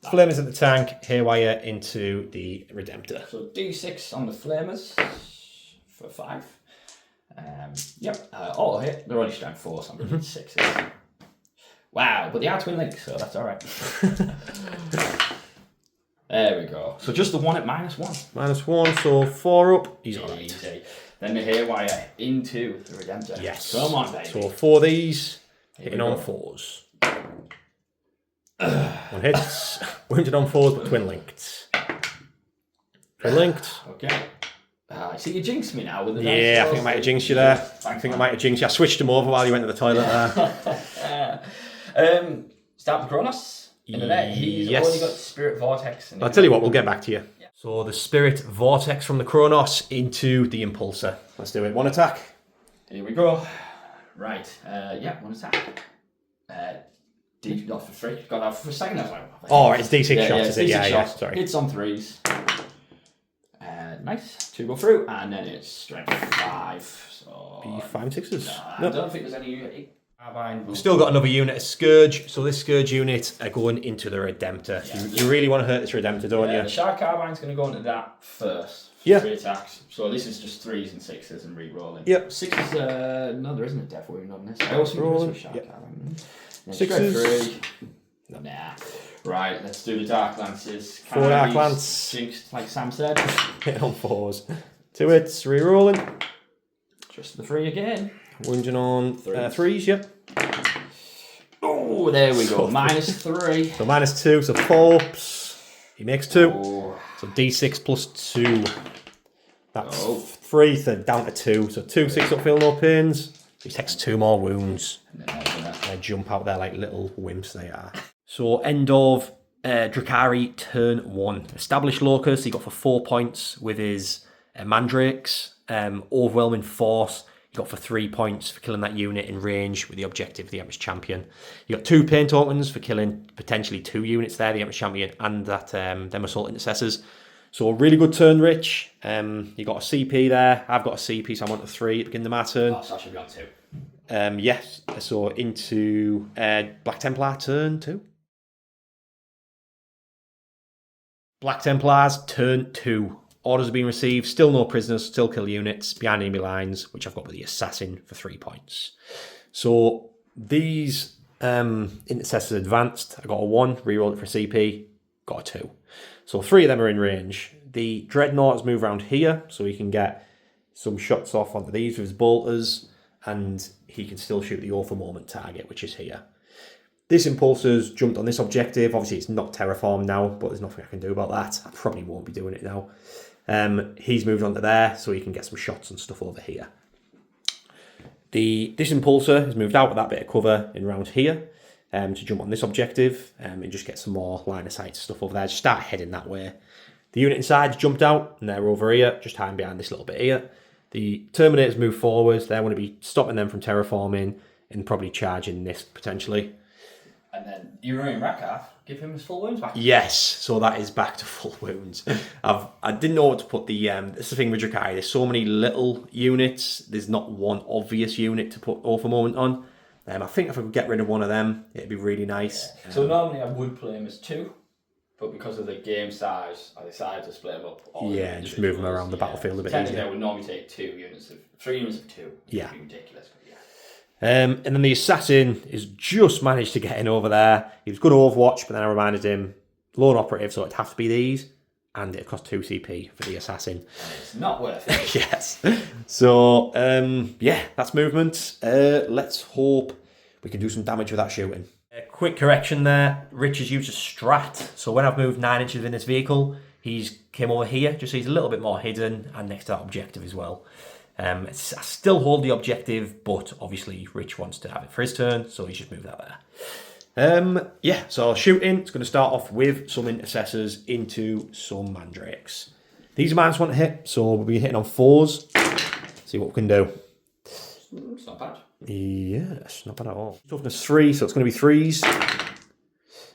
Flamers at the tank, haywire into the Redemptor. So D6 on the flamers for 5. Yep, auto hit. They're only strength 4, so I'm going to need 6s. Wow, but they are twin links, so that's alright. There we go. So just the one at -1. -1, so 4 up. He's alright. Easy. Then the hairwire into the Redemptor. Yes. Come on, baby. So 4 of these, hitting on 4s. 1 hits, wounded on 4s, but twin linked. Twin linked. Okay. I see you jinxed me now with the Yeah, I think I might have jinxed you there. Thanks, I think I might have jinxed you. I switched them over while you went to the toilet there. Start with Kronos. In the net. He's only got Spirit Vortex. I'll tell you what, we'll get back to you. Yeah. So the Spirit Vortex from the Kronos into the Impulsor. Let's do it. 1 attack. Here we go. Right. 1 attack. Not for 3. Got that for a second. I was like, oh, it's D6 shots, is it? D6 Yeah, shots. sorry. Hits on 3s. Nice. 2 go through, and then it's strength 5. So Be 5 and 6s. I don't think there's any. We've still got another unit of Scourge, so this Scourge unit are going into the Redemptor. So you really want to hurt this Redemptor, don't you? The Shard Carbine's going to go into that first. Yeah. 3 attacks. So this is just 3s and 6s and re-rolling. Yep. 6s, no, there isn't a death wound on this. I also think there's a Shard Carbine. 6s. 3. Nah. Right, let's do the Dark Lances. 4 Dark Lance. Jinxed, like Sam said. Hit on 4s. 2 hits, re-rolling. Just the 3 again. Wounding on 3s, yep. Oh, there we go. -3. So -2, so 4 ups. He makes 2. Oh. So D6 plus 2. That's 3, so down to 2. So 2 6 up, feel no pains. He takes 2 more wounds. And then They jump out there like little wimps they are. So end of Drukhari turn 1. Established Locus, he got for 4 points with his Mandrakes. Overwhelming Force, he got for 3 points for killing that unit in range with the objective, the Emperor's Champion. You got 2 pain tokens for killing potentially 2 units there, the Emperor's Champion and that them Assault Intercessors. So a really good turn, Rich. You got a CP there. I've got a CP, so I'm on to 3 at the beginning of my turn. Oh, so I should be on 2. Yes, so into Black Templar turn 2. Black Templars turn 2. Orders have been received, still no prisoners, still kill units behind enemy lines, which I've got with the Assassin for 3 points. So these Intercessors advanced. I got a 1, rerolled it for CP, got a 2. So 3 of them are in range. The Dreadnought has moved around here, so he can get some shots off onto these with his bolters, and he can still shoot the Orphan Moment target, which is here. This Impulsor's jumped on this objective. Obviously, it's not terraformed now, but there's nothing I can do about that. I probably won't be doing it now. He's moved on to there, so he can get some shots and stuff over here. This Impulsor has moved out of that bit of cover in around here to jump on this objective and just get some more line of sight stuff over there. Just start heading that way. The unit inside jumped out, and they're over here, just hiding behind this little bit here. The Terminators move forwards. They want to be stopping them from terraforming and probably charging this potentially. And then you ruin Rackard, give him his full wounds back. Yes, so that is back to full wounds. I didn't know what to put the... This is the thing with Drukhari, there's so many little units, there's not one obvious unit to put Orphan Moment on. I think if I could get rid of one of them, it'd be really nice. Yeah. So normally I would play him as 2, but because of the game size, I decided to split them up. Yeah, just move them around the battlefield a bit Technically, easier. I would normally take 3 units of 2. Yeah. It'd be ridiculous, but yeah. And then the Assassin has just managed to get in over there. He was good Overwatch, but then I reminded him, lone operative, so it'd have to be these, and it cost 2 CP for the Assassin. And it's not worth it. Yes. So, yeah, that's movement. Let's hope we can do some damage with that shooting. A quick correction there. Rich has used a strat. So when I've moved 9 inches in this vehicle, he's came over here, just so he's a little bit more hidden and next to that objective as well. I still hold the objective, but obviously Rich wants to have it for his turn, so he's just moved that there. Yeah, so shooting, it's going to start off with some intercessors into some mandrakes. These are -1 to hit, so we'll be hitting on 4s. See what we can do. It's not bad. Yes, not bad at all. Toughness 3, so it's going to be 3s.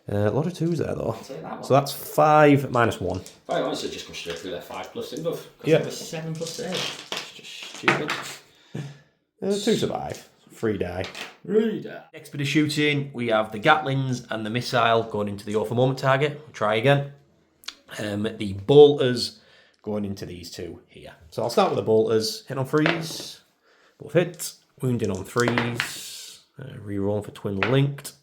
A lot of 2s there though. So that's 5 -1. I honestly just go straight through their 5+ in buff. Yeah. 7+ save. It's just stupid. 2 survive. 3 die. Reader. Next bit of shooting, we have the Gatlings and the missile going into the Orphan Moment target. We'll try again. The bolters going into these 2 here. So I'll start with the bolters. Hit on 3s. Both hit. Wounding on 3s. Rerolling for twin linked.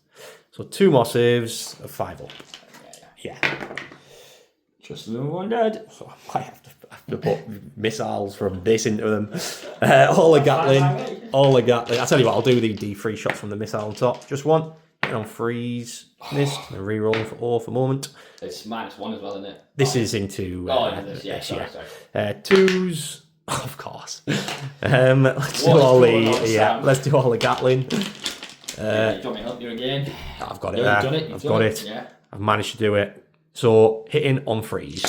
So 2 more saves of 5 up. Yeah. Just another one dead. So I might have to put missiles from this into them. All the Gatling. I tell you what, I'll do the D3 shots from the missile on top. Just 1. Hit on 3s. Missed. And rerolling for all for a moment. It's -1 as well, isn't it? This is into... Sorry. 2s. Of course. Let's do all the Gatling. Do you want me to help you again? I've got it You've there. done it. I've got it. Yeah. I've managed to do it. So hitting on 3s.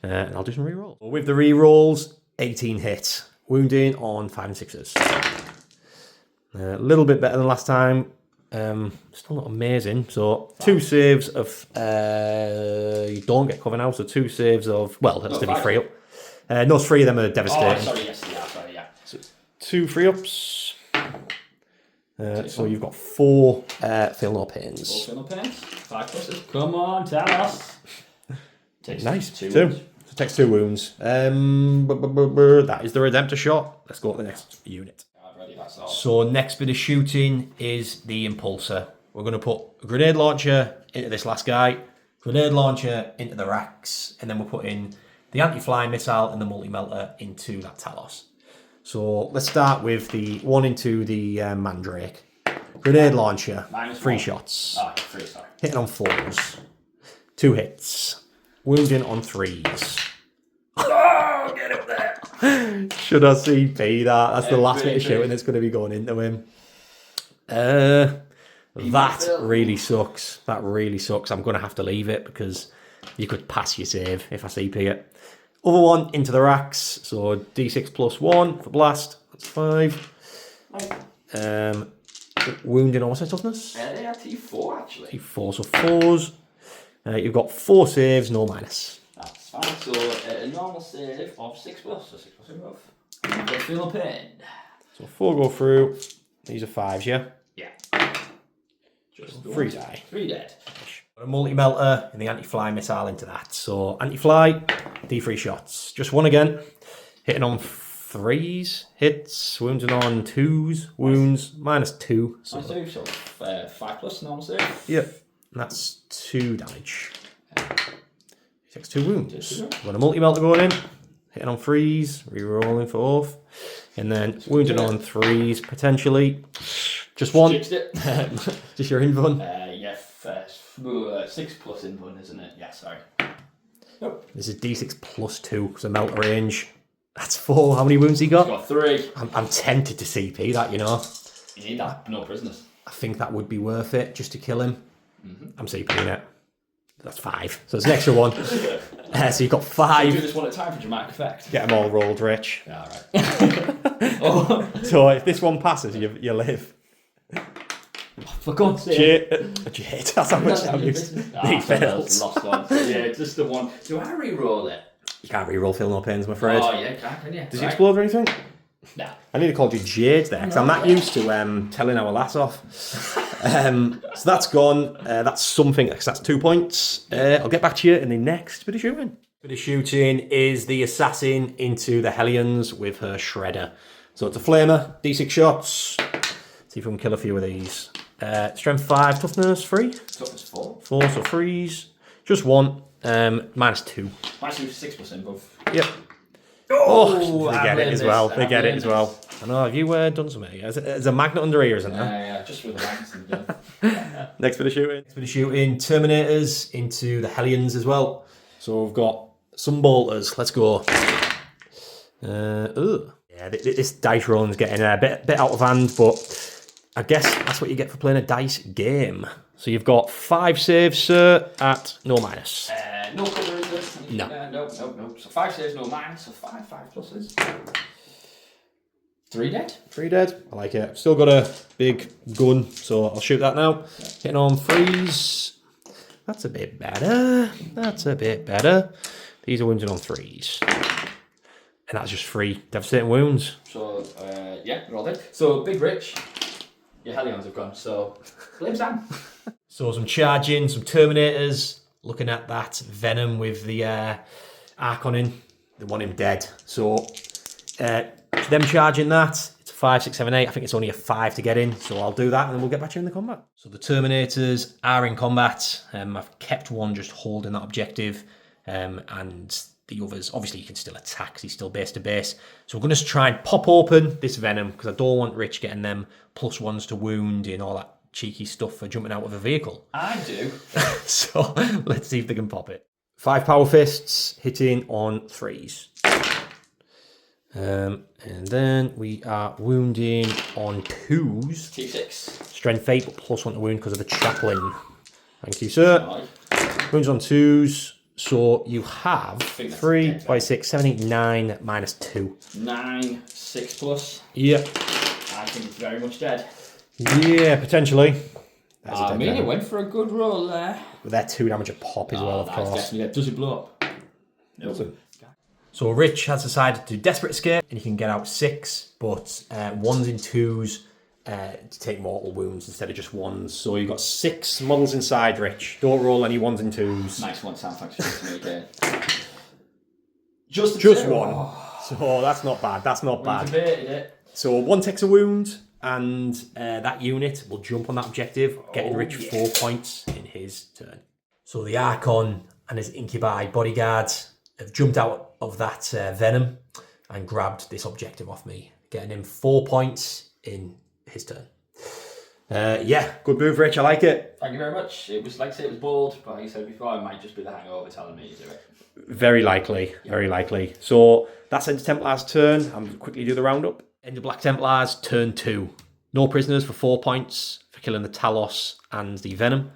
And I'll do some rerolls. With the rerolls, 18 hits. Wounding on 5 and 6s. A little bit better than last time. Still not amazing. So 2 saves of... you don't get cover now, so 2 saves of... Well, that's to be 3 up. No, 3 of them are devastating. Oh, sorry, yes, yeah. So 2 free ups. So you've got 4 feel no pains. 4 feel no pains. 5 pluses. Come on, tell us. Takes nice. 2 So wounds. it takes 2 wounds. That is the Redemptor shot. Let's go to the next unit. Ready, that's all. So next bit of shooting is the Impulsor. We're going to put a grenade launcher into this last guy, grenade launcher into the racks, and then we'll put in the anti-flying missile and the multi-melter into that Talos. So let's start with the one into the Mandrake. Grenade launcher, -3 shots. Oh, 3, sorry. Hitting on 4s. 2 hits. Wounding on 3s. Oh, get up there. Should I CP that? That's the last bit of really shooting that's going to be going into him. That really sucks. That really sucks. I'm going to have to leave it because you could pass your save if I CP it. Other one into the racks. So D6 +1 for blast. That's 5. Wounding on what's their toughness? They are T4 actually. T4, so 4s. You've got 4 saves, no minus. That's fine. So a normal save of 6+, so 6+ above. They feel no pain. So 4 go through. These are 5s, yeah? Yeah. Just 3 die. 3 dead. A multi-melter and the anti-fly missile into that. So anti-fly, D3 shots. Just 1 again. Hitting on 3s. Hits. Wounding on 2s. Wounds. -2. So, -2, so 5+ normal save. yep. And that's 2 damage. Takes 2 wounds. Got a multi-melter going in. Hitting on 3s, re-rolling 4th. And then wounded on 3s, potentially. Just 1. Fixed it. Just your invuln. Yeah, 6 plus invuln, isn't it? Yeah, sorry. Nope. This is D6 plus 2, because a melter range. That's 4. How many wounds he got? He's got 3. I'm tempted to CP that, you know. You need that. No prisoners. I think that would be worth it, just to kill him. I'm CPing it. That's 5. So it's an extra 1. So you've got 5. Do this one at a time for dramatic effect. Get them all rolled, Rich. Yeah, all right. So if this one passes, you live. For God's sake. Jade. That's how much damage. He fails. Lost one. Yeah, just the one. Do I re-roll it? You can't re-roll Feel No Pains, I'm afraid. Oh, yeah, can you? Does he explode or anything? Nah. I need to call you Jade there, because I'm not used to telling our lass off. So that's gone. That's something, because that's 2 points. I'll get back to you in the next bit of shooting. Bit of shooting is the assassin into the Hellions with her shredder. So it's a flamer, D6 shots. See if we can kill a few of these. Strength 5, toughness 3. Toughness 4. 4, so 3s. Just 1. Minus 2. Minus 2 6 plus invuln. Yep. Oh, they get it as well. They get it as well. I know. Have you done something? There's a magnet under here, isn't there? Yeah, just with the magnets. Next bit of shooting. Next bit of shooting. Terminators into the Hellions as well. So we've got some bolters. Let's go. Yeah, this dice rolling's getting a bit out of hand, but I guess that's what you get for playing a dice game. So you've got 5 saves, sir, at no minus. No cover, is it? No. No. So 5 saves, no minus. So 5 pluses. 3 dead. 3 dead. I like it. Still got a big gun, so I'll shoot that now. Hitting on 3s. That's a bit better. These are wounded on 3s. And that's just 3 devastating wounds. So, yeah, they're all dead. So, Big Rich, your Hellions have gone. So, blame Sam. So some charging, some Terminators. Looking at that Venom with the Archon in. They want him dead. So them charging that, it's a 5, 6, 7, 8. I think it's only a 5 to get in. So I'll do that and then we'll get back to you in the combat. So the Terminators are in combat. I've kept one just holding that objective. And the others, obviously you can still attack because he's still base to base. So we're going to try and pop open this Venom because I don't want Rich getting them +1s to wound and all that cheeky stuff for jumping out of a vehicle. I do. So let's see if they can pop it. 5 power fists hitting on 3s. And then we are wounding on 2s. T6. Strength 8, but +1 to wound because of the chaplain. Thank you, sir. Wounds on 2s. So you have 3 by 6, 7, 8, 9, minus 2. 9, 6 plus. Yep. I think it's very much dead. Yeah, potentially. I mean, it went for a good roll there. With that 2 damage a pop as well, of course. Definitely dead. Does it blow up? No. Nope. So Rich has decided to desperate escape, and he can get out 6, but 1s and 2s to take mortal wounds instead of just 1s. So you've got 6 models inside, Rich. Don't roll any 1s and 2s. Nice one, Sam. Thanks for shooting me again. Just 1. So that's not bad. That's not bad. Debated it. So 1 takes a wound, and that unit will jump on that objective, getting Rich 4 points in his turn. So the Archon and his Incubi bodyguards have jumped out of that Venom and grabbed this objective off me, getting him 4 points in his turn. Yeah, good move, Rich. I like it. Thank you very much. It was, like I say, it was bold, but like you said before, it might just be the hangover telling me to do it. Very likely, very likely. So that's End of Templars' turn. I'm quickly do the roundup. End of Black Templars, turn 2. No prisoners for 4 points for killing the Talos and the Venom.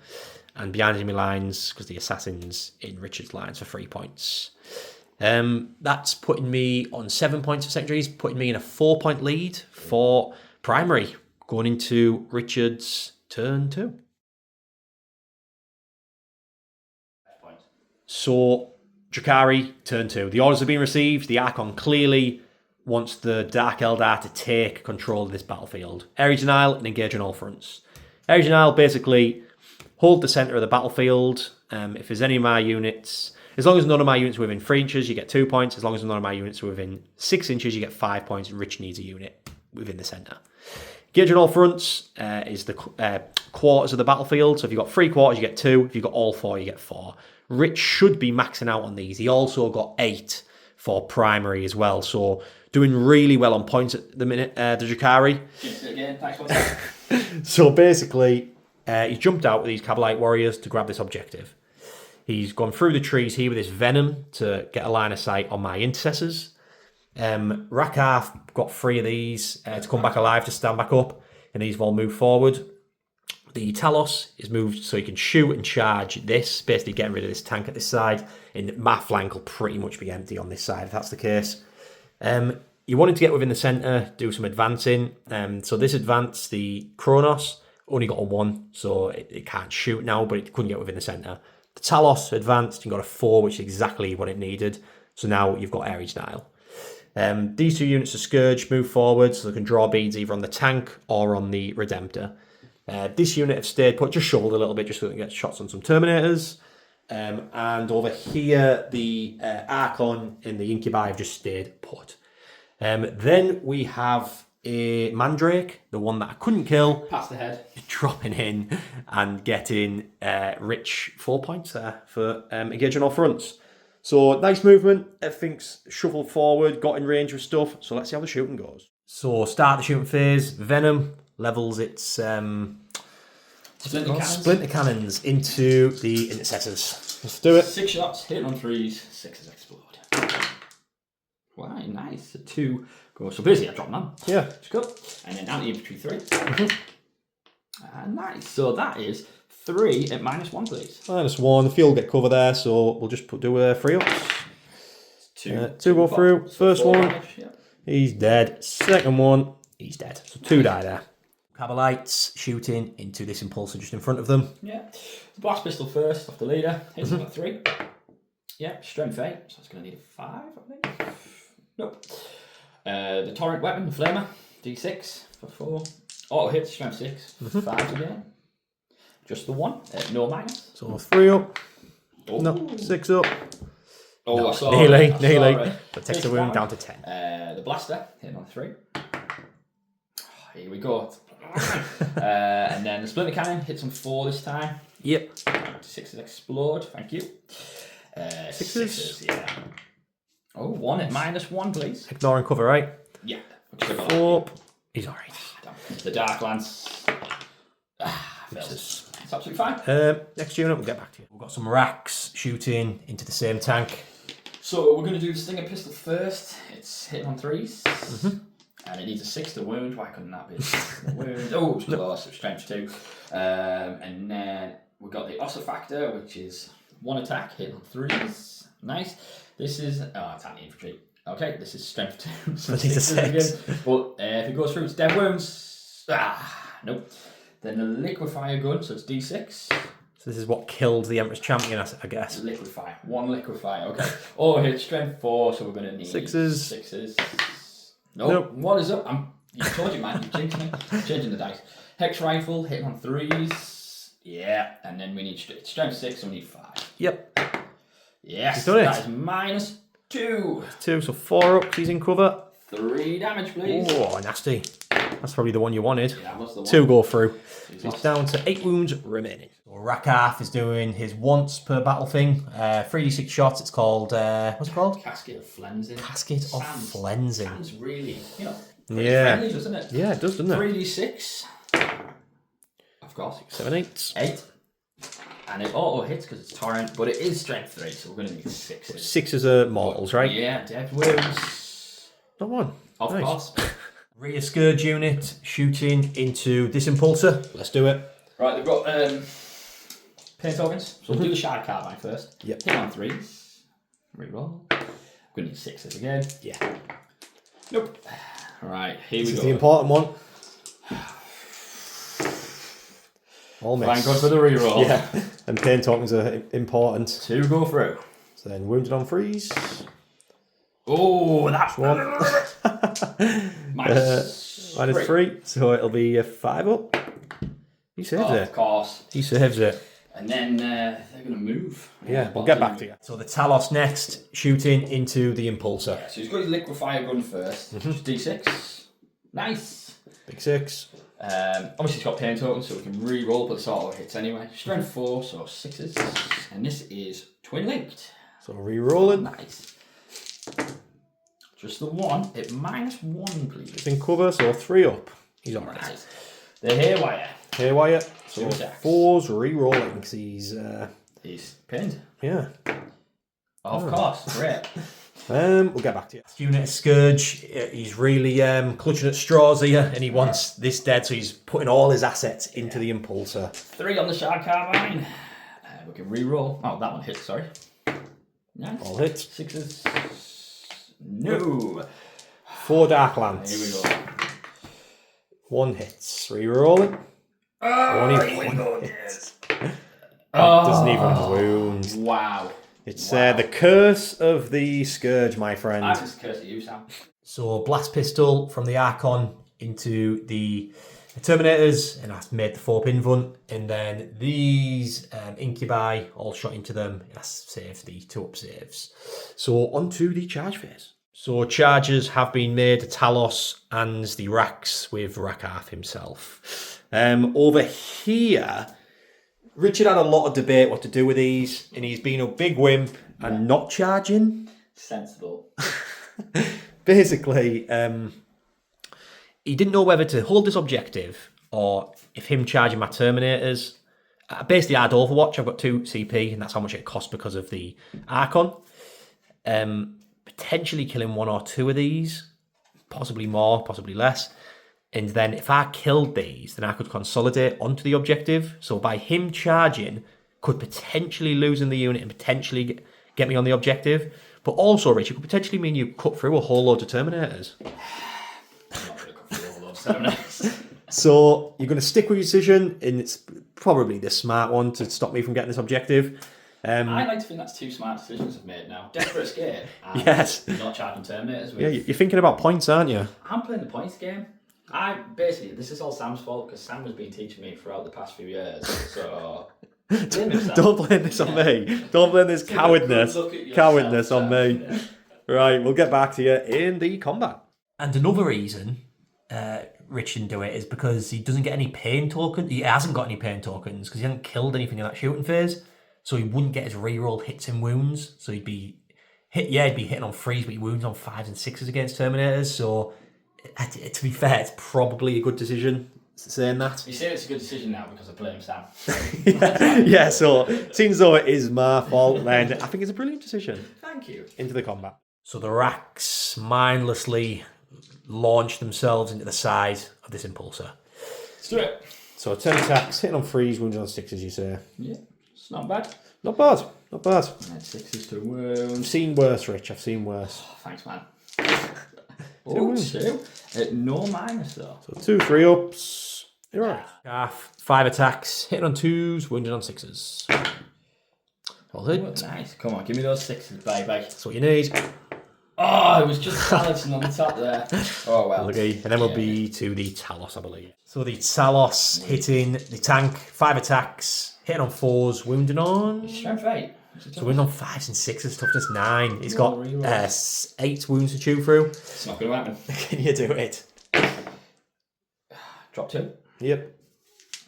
And behind enemy lines, because the Assassin's in Richard's lines for 3 points. That's putting me on 7 points for secondaries, putting me in a 4-point lead for primary, going into Richard's turn 2. So, Drukhari, turn 2. The orders have been received. The Archon clearly wants the Dark Eldar to take control of this battlefield. Ares and Isle and engage on all fronts. Ares and Isle basically hold the centre of the battlefield. If there's any of my units, as long as none of my units are within 3 inches, you get 2 points. As long as none of my units are within 6 inches, you get 5 points. And Rich needs a unit within the centre. Engage on all fronts is the quarters of the battlefield. So if you've got 3 quarters, you get 2. If you've got all 4, you get 4. Rich should be maxing out on these. He also got 8 for primary as well. So doing really well on points at the minute, the Drukhari. Again, thanks. So basically, he's jumped out with these Cavalite warriors to grab this objective. He's gone through the trees here with his venom to get a line of sight on my intercessors. Rakarth got 3 of these to come back alive to stand back up, and these have all moved forward. The Talos is moved so he can shoot and charge this, basically getting rid of this tank at this side, and my flank will pretty much be empty on this side if that's the case. You wanted to get within the centre, do some advancing. So this advance, the Kronos, only got a 1, so it can't shoot now, but it couldn't get within the centre. The Talos advanced and got a 4, which is exactly what it needed. So now you've got Air Denial. These 2 units of Scourge move forward, so they can draw beads either on the tank or on the Redemptor. This unit have stayed put, just shuffled a little bit, just so they can get shots on some Terminators. And over here, the Archon and the Incubi have just stayed put. Then we have a Mandrake, the one that I couldn't kill. Past the head. Dropping in and getting Rich 4 points there for engaging all fronts. So nice movement, everything's shuffled forward, got in range with stuff. So let's see how the shooting goes. So start the shooting phase, Venom levels its splinter cannons into the intercessors. Let's do it. 6 shots, hitting on 3s, 6s explode. Wow, nice. 2 goes. So basically I dropped none. Yeah. It's good. And then anti-infantry 3. Nice. So that is 3 at -1, please. -1. The field get cover there, so we'll just do 3 ups. 2 go through. First one, damage, yeah. he's dead. Second one, he's dead. So 2 die there. Cabalites shooting into this impulsor just in front of them. Yeah. The blast pistol first off the leader. Hits him at 3. Yeah, strength 8. So it's going to need a 5, I think. Nope. The torrent weapon, the flamer, D6 for 4. Auto hit, strength 6. 5 again. Just the 1, no minus. So 3 up. Oh. No, 6 up. Oh, no, I saw nearly. it. That takes the wound down to 10. The blaster, hitting on 3. Here we go. And then the splinter cannon hits on 4 this time. Yep. 6s explode, thank you. 6s, yeah. Oh, 1 at -1, please. Ignoring cover, right? Yeah. 4 up. He's alright. The Dark Lance. Fails. It's absolutely fine. Next unit, we'll get back to you. We've got some racks shooting into the same tank. So we're going to do the Stinger pistol first. It's hitting on 3s. And it needs a 6 to wound. Why couldn't that be a wound? Oh, it's close. It's strength 2. And then we've got the Ossifactor, which is 1 attack, hitting on 3s. Nice. This is... Oh, it's anti-infantry. Okay, this is strength 2. So it needs a 6. But if it goes through, it's dead wounds. Nope. Then the liquefier gun, so it's D6. So this is what killed the Emperor's Champion, I guess. Liquefy. 1 liquefy, okay. Oh, hit strength 4, so we're going to need 6s. Nope. What is up? You told you, man. You jinxed me. Changing the dice. Hex rifle, hitting on 3s. Yeah. And then we need strength 6, so we need 5. Yep. Yes. That is -2. 2, so 4 up, he's in cover. 3 damage, please. Oh, nasty. That's probably the one you wanted. Yeah, that was the one. 2 go through. So he's down to 8 wounds remaining. So Rakarth is doing his once per battle thing. 3d6 shots. It's called, what's it called? Casket of Flensing. Casket of Flensing. Sounds really, pretty friendly, doesn't it? Yeah, it does, doesn't it? 3d6. Of course. 7 8s. 8. And it auto hits because it's torrent, but it is strength 3, so we're going to need 6s. 6s are mortals, right? Yeah, dead wounds. Not 1. Of nice. course. Rear Scourge unit shooting into this impulsor. Let's do it. Right, they've got paint tokens. So we'll do the Shard Carbine first. Yep. Hit on 3s. Reroll. We're going to need 6s again. Yeah. Nope. Right, here This we is go. the important one. All miss. Thank God for the reroll. Yeah, and pain tokens are important. 2 go through. So then wounded on 3s. Oh, that's one. -3. So it'll be a 5 up. He saves it. Of course. He saves it. And then they're going to move. Yeah, we'll get back to you. So the Talos next, shooting into the impulsor. Yeah, so he's got his liquefier gun first. Just D6. Nice. Big 6. Obviously it's got pain tokens, so we can re-roll, but it's auto hits anyway. Strength 4, so 6s. And this is twin linked. So re-rolling. Nice. Just the 1. It -1, please. It's in cover, so 3 up. He's alright. Nice. The hairwire. Hairwire. So 2 attacks. 4s re-rolling because he's pinned. yeah. Of course, great. We'll get back to you. Unit of Scourge, he's really clutching at straws here, and he wants this dead, so he's putting all his assets into the Impulsor. 3 on the Shard Carbine. We can re-roll. Oh, that one hits, sorry. Nice. All hits. 6s. No. 4 Dark Lance. Here we go. 1 hits. Re-rolling. Oh, hits. Doesn't even wound. Wow. It's the curse of the Scourge, my friend. I just curse at you, Sam. So Blast Pistol from the Archon into the Terminators, and that's made the 4-pin vunt. And then these Incubi all shot into them. That's saved the 2-up saves. So onto the charge phase. So charges have been made, the Talos and the Rax with Rakarth himself. Over here, Richard had a lot of debate what to do with these, and he's been a big wimp and not charging. Sensible. Basically, he didn't know whether to hold this objective or if him charging my Terminators. Basically, I had Overwatch. I've got 2 CP, and that's how much it costs because of the Archon. Potentially killing 1 or 2 of these, possibly more, possibly less. And then if I killed these, then I could consolidate onto the objective. So by him charging, could potentially losing the unit and potentially get me on the objective. But also, Rich, it could potentially mean you cut through a whole load of Terminators. I'm not going to cut through a whole lot of Terminators. So you're going to stick with your decision, and it's probably the smart one to stop me from getting this objective. I like to think that's 2 smart decisions I've made now. Desperate escape and yes. not charging Terminators. Yeah, you're thinking about points, aren't you? I'm playing the points game. This is all Sam's fault because Sam has been teaching me throughout the past few years. So don't blame this on me. Don't blame this cowardness on me. Yeah. Right, we'll get back to you in the combat. And another reason Rich didn't do it is because he doesn't get any pain tokens. He hasn't got any pain tokens because he hasn't killed anything in that shooting phase. So he wouldn't get his reroll hits and wounds. So he'd be hitting on 3s, but he wounds on 5s and 6s against Terminators. So to be fair, it's probably a good decision saying that. You say it's a good decision now because I blame Sam. yeah, so seems though it is my fault, then I think it's a brilliant decision. Thank you. Into the combat. So the Rax mindlessly launch themselves into the side of this Impulsor. Let's do it. So 10 attacks, hitting on 3s, wounding on 6s, you say. Yeah, it's not bad. Not bad, not bad. 6s to wound. I've seen worse, Rich, I've seen worse. Oh, thanks, man. 2 wounds. 2. No minus though. So 2 3-ups. You're right. Half, 5 attacks, hitting on 2s, wounding on 6s. All hit. Oh, nice. Come on, give me those 6s, baby. That's what you need. Oh, it was just balancing on the top there. Oh well. Okay, and then we'll be to the Talos, I believe. So the Talos hitting the tank, 5 attacks, hitting on 4s, wounding on. Strength 8. So wounding on 5s and 6s, toughness 9. He's got 8 wounds to chew through. It's not going to happen. Can you do it? Drop 2. Yep.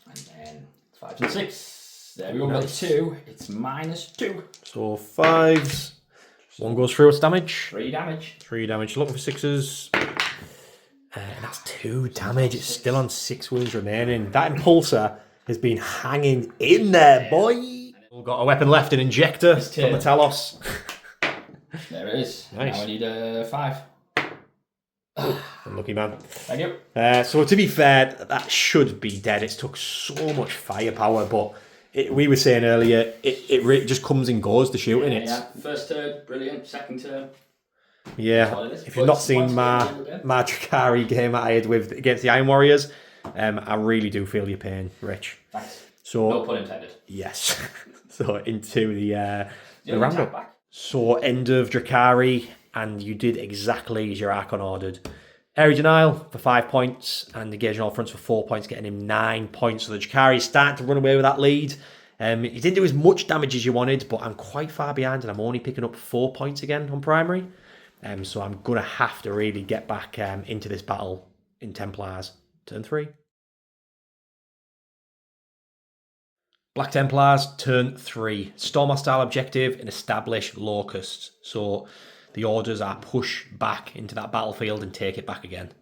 And then 5s and 6. There we go. Nice. 2. It's -2. So 5s. 1 goes through. What's damage? 3 damage. 3 damage. Looking for 6s. And that's 2 damage. It's still on 6 wounds remaining. That Impulsor has been hanging in there, boy. We've got a weapon left, an injector from the Talos. There it is. Nice. Now I need a 5. Unlucky man. Thank you. So to be fair, that should be dead. It's took so much firepower, but we were saying earlier, it just comes and goes, the shooting. Yeah. First turn, brilliant. Second turn. Yeah. If you've not seen my Drukhari game that I had against the Iron Warriors, I really do feel your pain, Rich. Thanks. So, no pun intended. Yes. So into the roundup. Back. So end of Drukhari, and you did exactly as your Archon ordered. Area denial for 5 points, and engaging all fronts for 4 points, getting him 9 points. So the Drukhari is starting to run away with that lead. He didn't do as much damage as you wanted, but I'm quite far behind, and I'm only picking up 4 points again on primary. So I'm going to have to really get back into this battle in Templars. Turn 3. Black Templars, turn 3. Storm hostile objective and establish locusts. So the orders are push back into that battlefield and take it back again.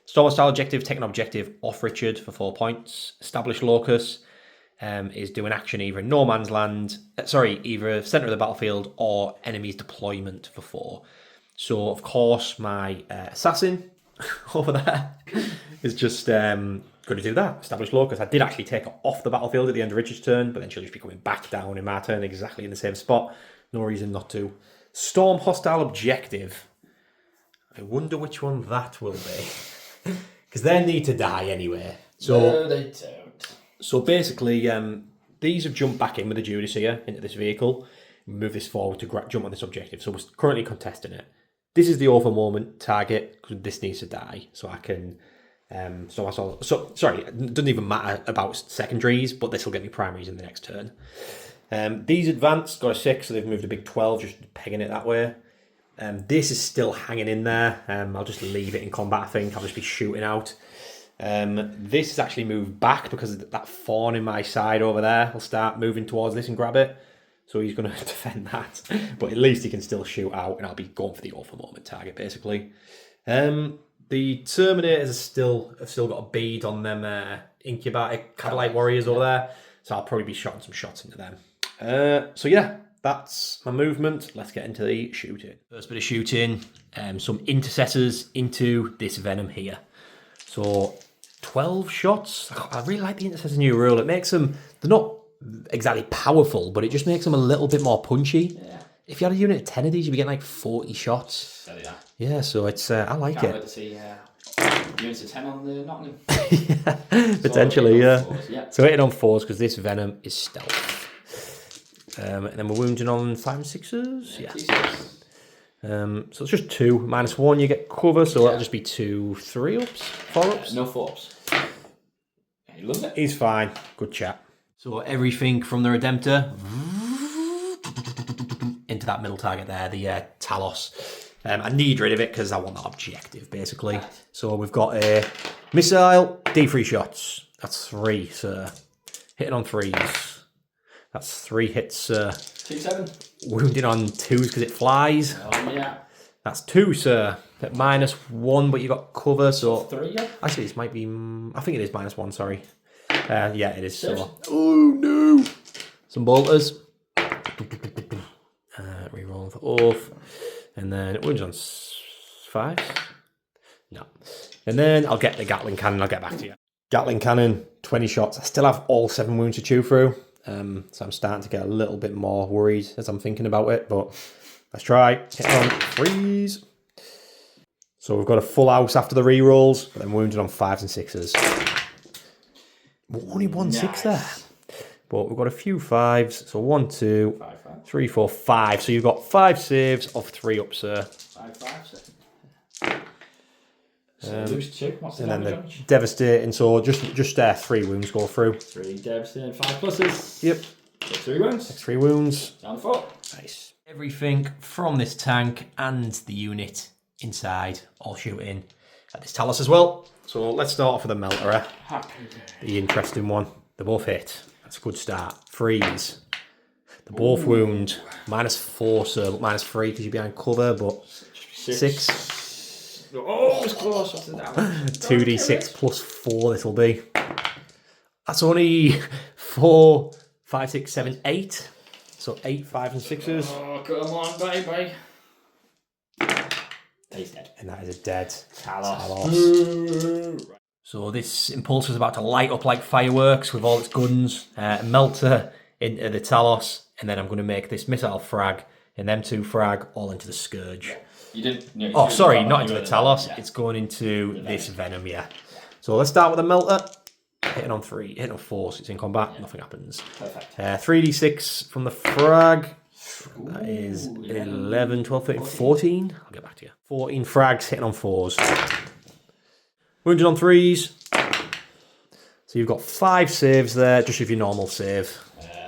Storm hostile objective, take an objective off Richard for 4 points. Establish locusts is do an action either in no man's land, either centre of the battlefield or enemy's deployment for 4. So of course my assassin over there is just going to do that, establish locus. I did actually take her off the battlefield at the end of Richard's turn, but then she'll just be coming back down in my turn exactly in the same spot. No reason not to. Storm hostile objective. I wonder which one that will be. Because they need to die anyway. So, no, they don't. So basically, these have jumped back in with the Judas here into this vehicle. Move this forward to jump on this objective. So we're currently contesting it. This is the over moment target because this needs to die. So I can... sorry, it doesn't even matter about secondaries, but this will get me primaries in the next turn. These advanced got a 6, so they've moved a big 12, just pegging it that way. This is still hanging in there. I'll just leave it in combat, I think. I'll just be shooting out. This has actually moved back because that fawn in my side over there will start moving towards this and grab it. So he's going to defend that. But at least he can still shoot out, and I'll be going for the over moment target, basically. The Terminators have still got a bead on them incubator Catalyte Warriors over there. So I'll probably be shotting some shots into them. So yeah, that's my movement. Let's get into the shooting. First bit of shooting, some intercessors into this venom here. So 12 shots. I really like the intercessor new rule. It makes them, they're not exactly powerful, but it just makes them a little bit more punchy. Yeah. If you had a unit of 10 of these, you'd be getting like 40 shots. Yeah, so it's I like Can't it. wait to see units of 10 on the Nottingham. Yeah, potentially, yeah. So hitting on 4s because this venom is stealth. And then we're wounding on 5 and 6s. Yeah. So it's just 2. -1, you get cover, so that'll just be 2, 3 ups, 4 ups. No 4 ups. Yeah, he loves it. He's fine. Good chat. So everything from the Redemptor into that middle target there, the Talos. I need rid of it because I want that objective, basically. Right. So we've got a missile, D3 shots. That's 3, sir. Hitting on 3s. That's 3 hits, sir. 2-7. Wounding on 2s because it flies. Oh, yeah. That's 2, sir. At -1, but you got cover, so... 3, yeah. Actually, this might be... I think it is -1, sorry. Yeah, it is, so... Oh, no! Some bolters. Reroll for off. And then it wounds on 5. No. And then I'll get the Gatling Cannon. I'll get back to you. Gatling Cannon, 20 shots. I still have all 7 wounds to chew through. So I'm starting to get a little bit more worried as I'm thinking about it. But let's try. Hit on 3s. So we've got a full house after the rerolls. But then wounded on 5s and 6s. Only 1 6 there. But we've got a few 5s. So 1, 2, 3, 4, 5. So you've got 5 saves of 3 ups, sir. 5, sir. So lose 2. What's the and damage? then the devastating. So just 3 wounds go through. 3 devastating, 5 pluses. Yep. So 3 wounds. 3 wounds. Down to 4. Nice. Everything from this tank and the unit inside all shooting at this Talos as well. So let's start off with the Melterer. The interesting one. They both hit. That's a good start. 3s. They both wound. -4, so -3 because you're behind cover, but 6. Oh, it's close. What's the damage? 2d6 +4 this will be. That's only 4, 5, 6, 7, 8. So 8, 5 and 6s. Oh, come on, baby. He's dead. And that is a dead Talos. So this Impulse is about to light up like fireworks with all its guns. Melter into the Talos. And then I'm going to make this missile frag and them 2 frag all into the Scourge. You didn't... No, oh, sorry, not into the Talos. Yeah. It's going into this Venom, yeah. So let's start with the Melter. Hitting on 3, hitting on 4, so it's in combat. Yeah. Nothing happens. Perfect. 3d6 from the frag. That is 11, 12, 13, 14. I'll get back to you. 14 frags hitting on 4s. Wounded on 3s. So you've got 5 saves there, just with your normal save.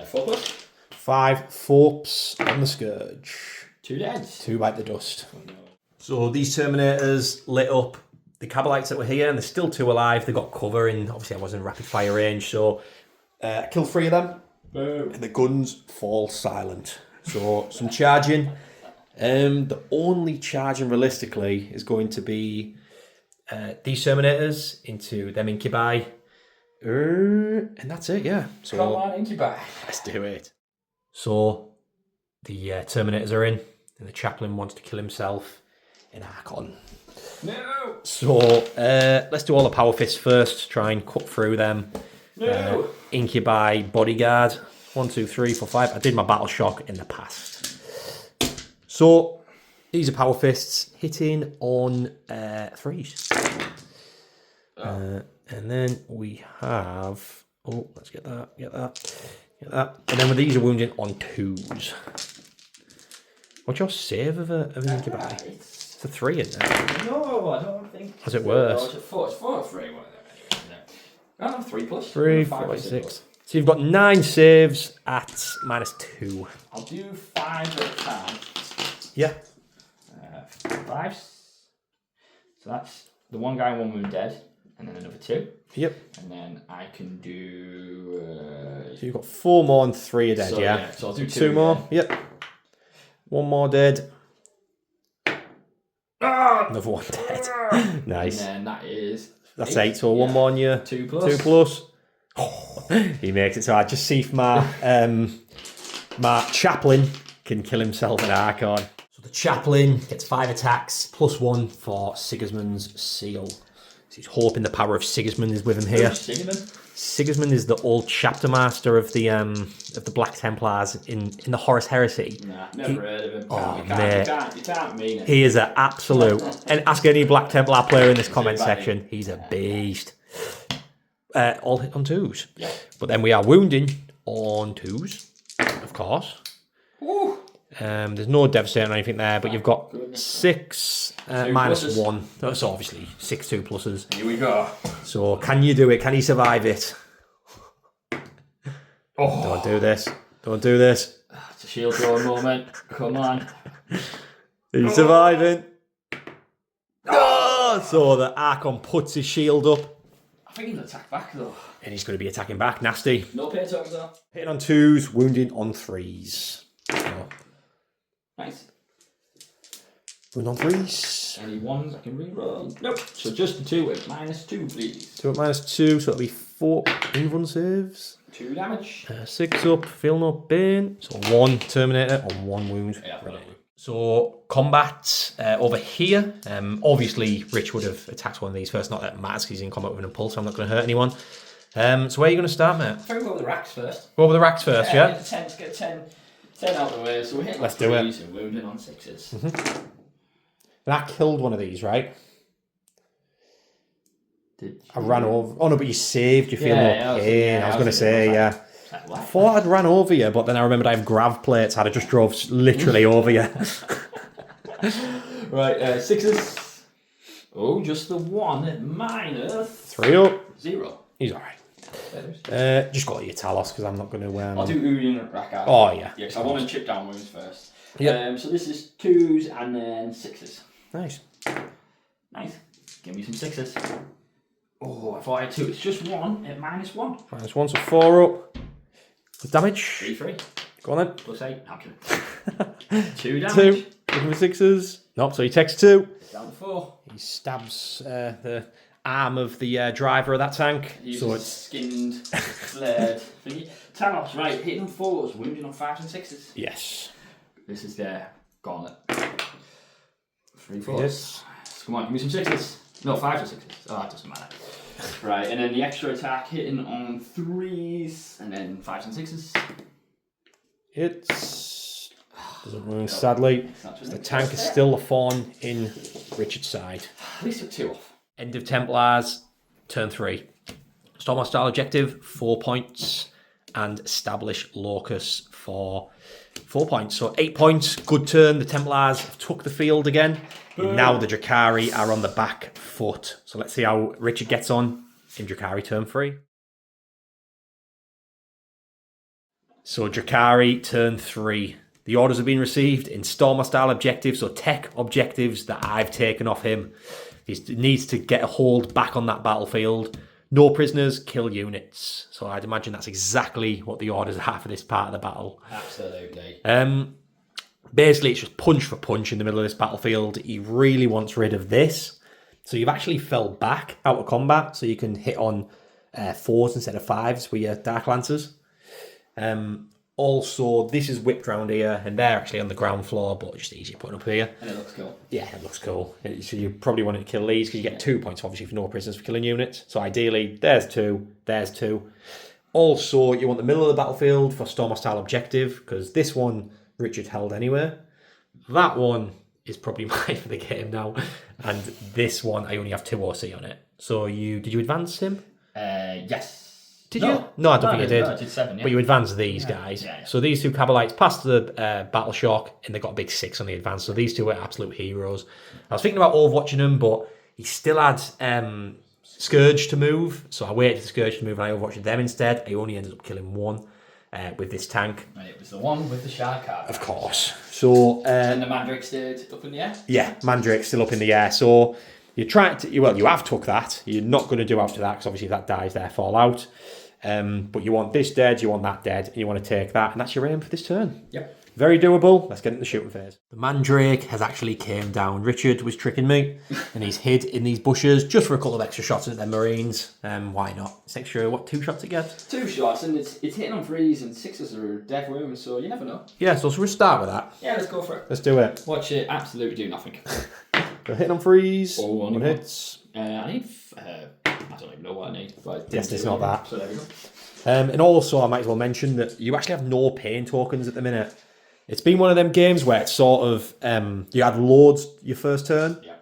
4 plus. 5 forps on the Scourge. 2 dead. 2 bite the dust. Oh, no. So these Terminators lit up the Cabalites that were here, and there's still 2 alive. They got cover, and obviously I was in rapid fire range, so killed 3 of them. Boom. and the guns fall silent. So some charging. The only charging realistically is going to be these Terminators into them incubi. And that's it, yeah. So Come on, incubi. let's do it. So the Terminators are in, and the chaplain wants to kill himself in Archon. No. So let's do all the power fists first. Try and cut through them. No. Incubi, bodyguard. 1, 2, 3, 4, 5. I did my battle shock in the past. So these are power fists hitting on 3s. And then we have. Oh, let's get that. Get that. And then with these are wounding on 2s. What's your save of an incubi? It's a 3 in there. No, I don't think. Is it worse? No, it's a 4. It's 4 or 3. One of them. I have 3 plus. 3, 4, 6. So you've got 9 saves at -2. I'll do 5 at a time. Yeah. 5. So that's the one guy, 1 wound dead, and then another 2. Yep. And then I can do. So you've got 4 more and 3 are dead, So, yeah? yeah, so I'll do 2 2 more. Yep. 1 more dead. Ah! Another 1 dead. Nice. And then that is. That's 8. So 1 more on you. 2 plus. 2 plus. Oh, he makes it so I just see if my my chaplain can kill himself in Archon. So the chaplain gets 5 attacks plus 1 for Sigismund's seal. So he's hoping the power of Sigismund is with him here. Sigismund is the old chapter master of the Black Templars in the Horus Heresy. Nah, never heard of him. Oh, you mate. can't mean it. He is an absolute. And ask any Black Templar player in this comment section. He's a beast. All hit on 2s. Yeah. But then we are wounding on 2s, of course. Ooh. There's no devastating or anything there, but you've got 6 minus pluses. 1. That's obviously 6 2 pluses. Here we go. So can you do it? Can you survive it? Oh. Don't do this. Don't do this. It's a shield drawing moment. Come on. Are you surviving? Oh! So the Archon puts his shield up. I think he'll attack back though. And he's going to be attacking back. Nasty. No pain tokens though. Hitting on 2s, wounding on 3s. So, Nice. wound on 3s. Any ones I can reroll? Nope. So just the 2 at -2, please. 2 at -2, so it'll be 4 invuln saves. 2 damage. 6 up, feel no pain. So 1 Terminator on 1 wound. Yeah, Right. So combat over here. Obviously, Rich would have attacked one of these first. Not that it matters because he's in combat with an impulse, so I'm not going to hurt anyone. So where are you going to start, mate? I think we'll go with the racks first. Go over the racks first, yeah? Get 10 out of the way. So we're hitting Let's on do 3s and wounding on 6s. That killed one of these, right? Did I ran over. Oh no, but you saved. You feel no pain. I was going to say, yeah. I Like, thought I'd ran over you, but then I remembered I have grav plates. I just drove literally over you. right, 6s. Oh, just the 1 at -3 up. -0. He's all right. Just got your Talos because I'm not going to. I'll do Urian and rack out. Oh yeah. Yeah, because I want to chip down wounds first. Yep. So this is 2s and then 6s. Nice. Nice. Give me some 6s. Oh, I thought I had 2. It's just 1 at -1. -1, so 4 up. With damage. 3. Go on then. Plus 8. No, I'm kidding. 2 damage. 2. Looking for 6s. Nope, so he takes 2. Down to 4. He stabs the arm of the driver of that tank. So it's skinned, flared thingy. Talos, right, hitting on 4s, wounding on 5s and 6s. Yes. This is their gauntlet. 3 4s. Yes. Come on, give me some 6s. No, 5s or 6s. Oh, that doesn't matter. Right, and then the extra attack hitting on 3s and then 5s and 6s. It's doesn't wound, sadly. The tank is still a fawn in Richard's side. At least took 2 off. End of Templars, turn 3. Storm style objective, 4 points, and establish locus for 4 points. So 8 points, good turn. The Templars have took the field again. And now the Drukhari are on the back foot. So let's see how Richard gets on in Drukhari turn 3. So Drukhari turn 3. The orders have been received in Stormer style objectives, so tech objectives that I've taken off him. He needs to get a hold back on that battlefield. No prisoners, kill units. So I'd imagine that's exactly what the orders are for this part of the battle. Absolutely. Basically, it's just punch for punch in the middle of this battlefield. He really wants rid of this. So you've actually fell back out of combat, so you can hit on 4s instead of 5s with your Dark Lancers. Also, this is whipped round here, and they're actually on the ground floor, but just easier putting up here. And it looks cool. Yeah, it looks cool. So you probably want to kill these because you get 2 points, obviously, for no prisoners for killing units. So ideally, there's 2, there's 2. Also, you want the middle of the battlefield for Stormer style objective, because this one Richard held anyway. That one is probably mine for the game now, and this one I only have 2 OC on it. So did you advance him? Yes. Did you? No, I don't think you did. No, I did 7, yeah. But you advanced these guys. Yeah. So these 2 Cabalites passed the battle shock, and they got a big 6 on the advance. So these 2 were absolute heroes. I was thinking about overwatching them, but he still had Scourge to move. So I waited for the Scourge to move, and I overwatched them instead. I only ended up killing 1 with this tank. And it was the one with the shard card. Of course. So and the Mandrake stayed up in the air? Yeah, Mandrake's still up in the air. So you're trying to... Well, you have took that. You're not going to do after that, because obviously if that dies, they fall out. But you want this dead, you want that dead, and you want to take that, and that's your aim for this turn. Yep. Very doable. Let's get into the shooting phase. The Mandrake has actually came down. Richard was tricking me, and he's hid in these bushes just for a couple of extra shots at their Marines. Why not? It's extra, 2 shots it gets? 2 shots, and it's hitting on 3s, and 6s are dead wounds, so you never know. Yeah, so we'll start with that. Yeah, let's go for it. Let's do it. Watch it absolutely do nothing. We're hitting on 3s. Only 1 hits. I need... I don't even know what I need. But Yes, it's not that. So there we go. And also, I might as well mention that you actually have no pain tokens at the minute. It's been one of them games where it's sort of, you had loads your first turn, Yeah.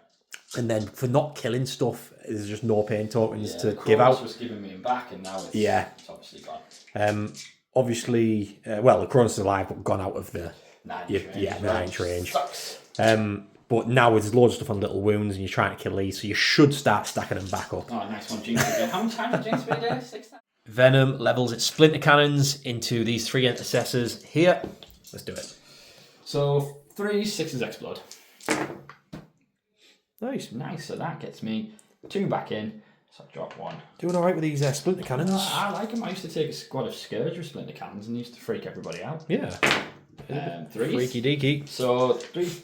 and then for not killing stuff, there's just no pain tokens to the give out. was giving me him back, and now it's, it's obviously gone. Obviously, the Cronus is alive, but gone out of the 9-inch range. Yeah, 9-inch range. Sucks. But now there's loads of stuff on little wounds, and you're trying to kill these, so you should start stacking them back up. Oh, nice one, Jinx again. How many times did Jinx been there? 6 times? Venom levels its splinter cannons into these 3 intercessors here. Let's do it. So 3 6s explode. Nice. Nice, so that gets me 2 back in. So I drop 1. Doing all right with these splinter cannons. I like them. I used to take a squad of Scourge with splinter cannons and used to freak everybody out. Yeah. 3s. Freaky deaky. So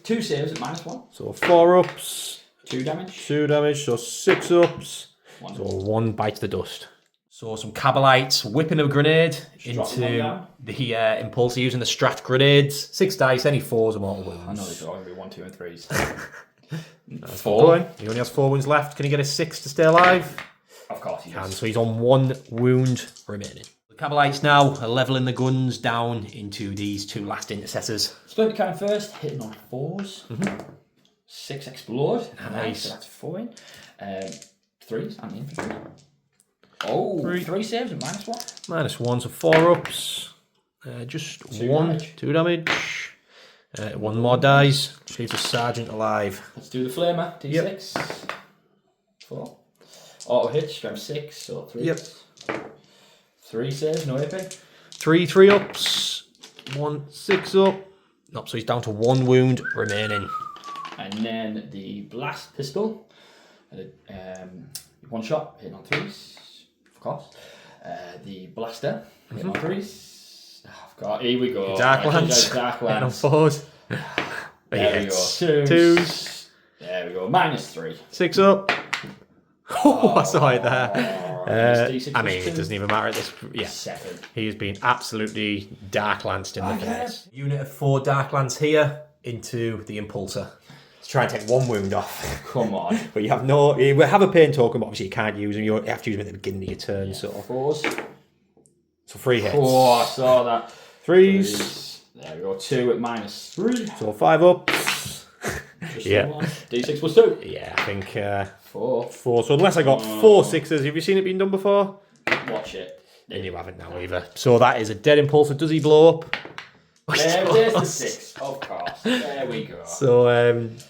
2 saves at -1. So 4 ups. 2 damage. 2 damage, so 6 ups. 1. So 1 bites the dust. So some Cabalites whipping a grenade into the Impulsor using the Strat grenades. 6 dice, any 4s or mortal wounds. I know these are going to be 1, 2, and 3s. That's 4. He only has 4 wounds left. Can he get a 6 to stay alive? Of course he Can. does. So he's on 1 wound remaining. The Cabalites now are leveling the guns down into these 2 last intercessors. Splinter cannon first, hitting on 4s. 6 explode. Nice. So that's 4 in. 3s and the infantry. Oh, 3 saves at -1. -1, so 4 ups. Just 2 1, damage. 2 damage. 1 more dies. Just leaves a sergeant alive. Let's do the flamer. D6. 4. Auto hit, strength 6, so 3. Yep. 3 saves, no AP. 3 ups. 1 6 up. Nope, so he's down to 1 wound remaining. And then the blast pistol. 1 shot, hitting on 3s. Of course. The blaster, hitting on 3s. Oh, I've got, here we go. Dark Lance. Dark Hitting on Lance. 4s. There we go. 2s. There we go. -3. 6 up. Oh, I saw it there. D6 I mean, +2. it doesn't even matter at this. Yeah, 7. he has been absolutely Dark Lanced in the Okay. face. Unit of 4 Dark Lance here into the Impulsor. Let's try and take 1 wound off. Come on. But you have no. You have a pain token, but obviously you can't use them. You have to use them at the beginning of your turn. So 4s. 3 hits. Oh, I saw that. 3s. There we go. 2 at -3. So 5 ups. Just Yeah. 1. D6 +2. Yeah, I think 4. 4. So unless I got 4 6s, have you seen it being done before? Watch it. And you haven't now either. So that is a dead Impulsor. Does he blow up? There's the 6. Of course. There we go. So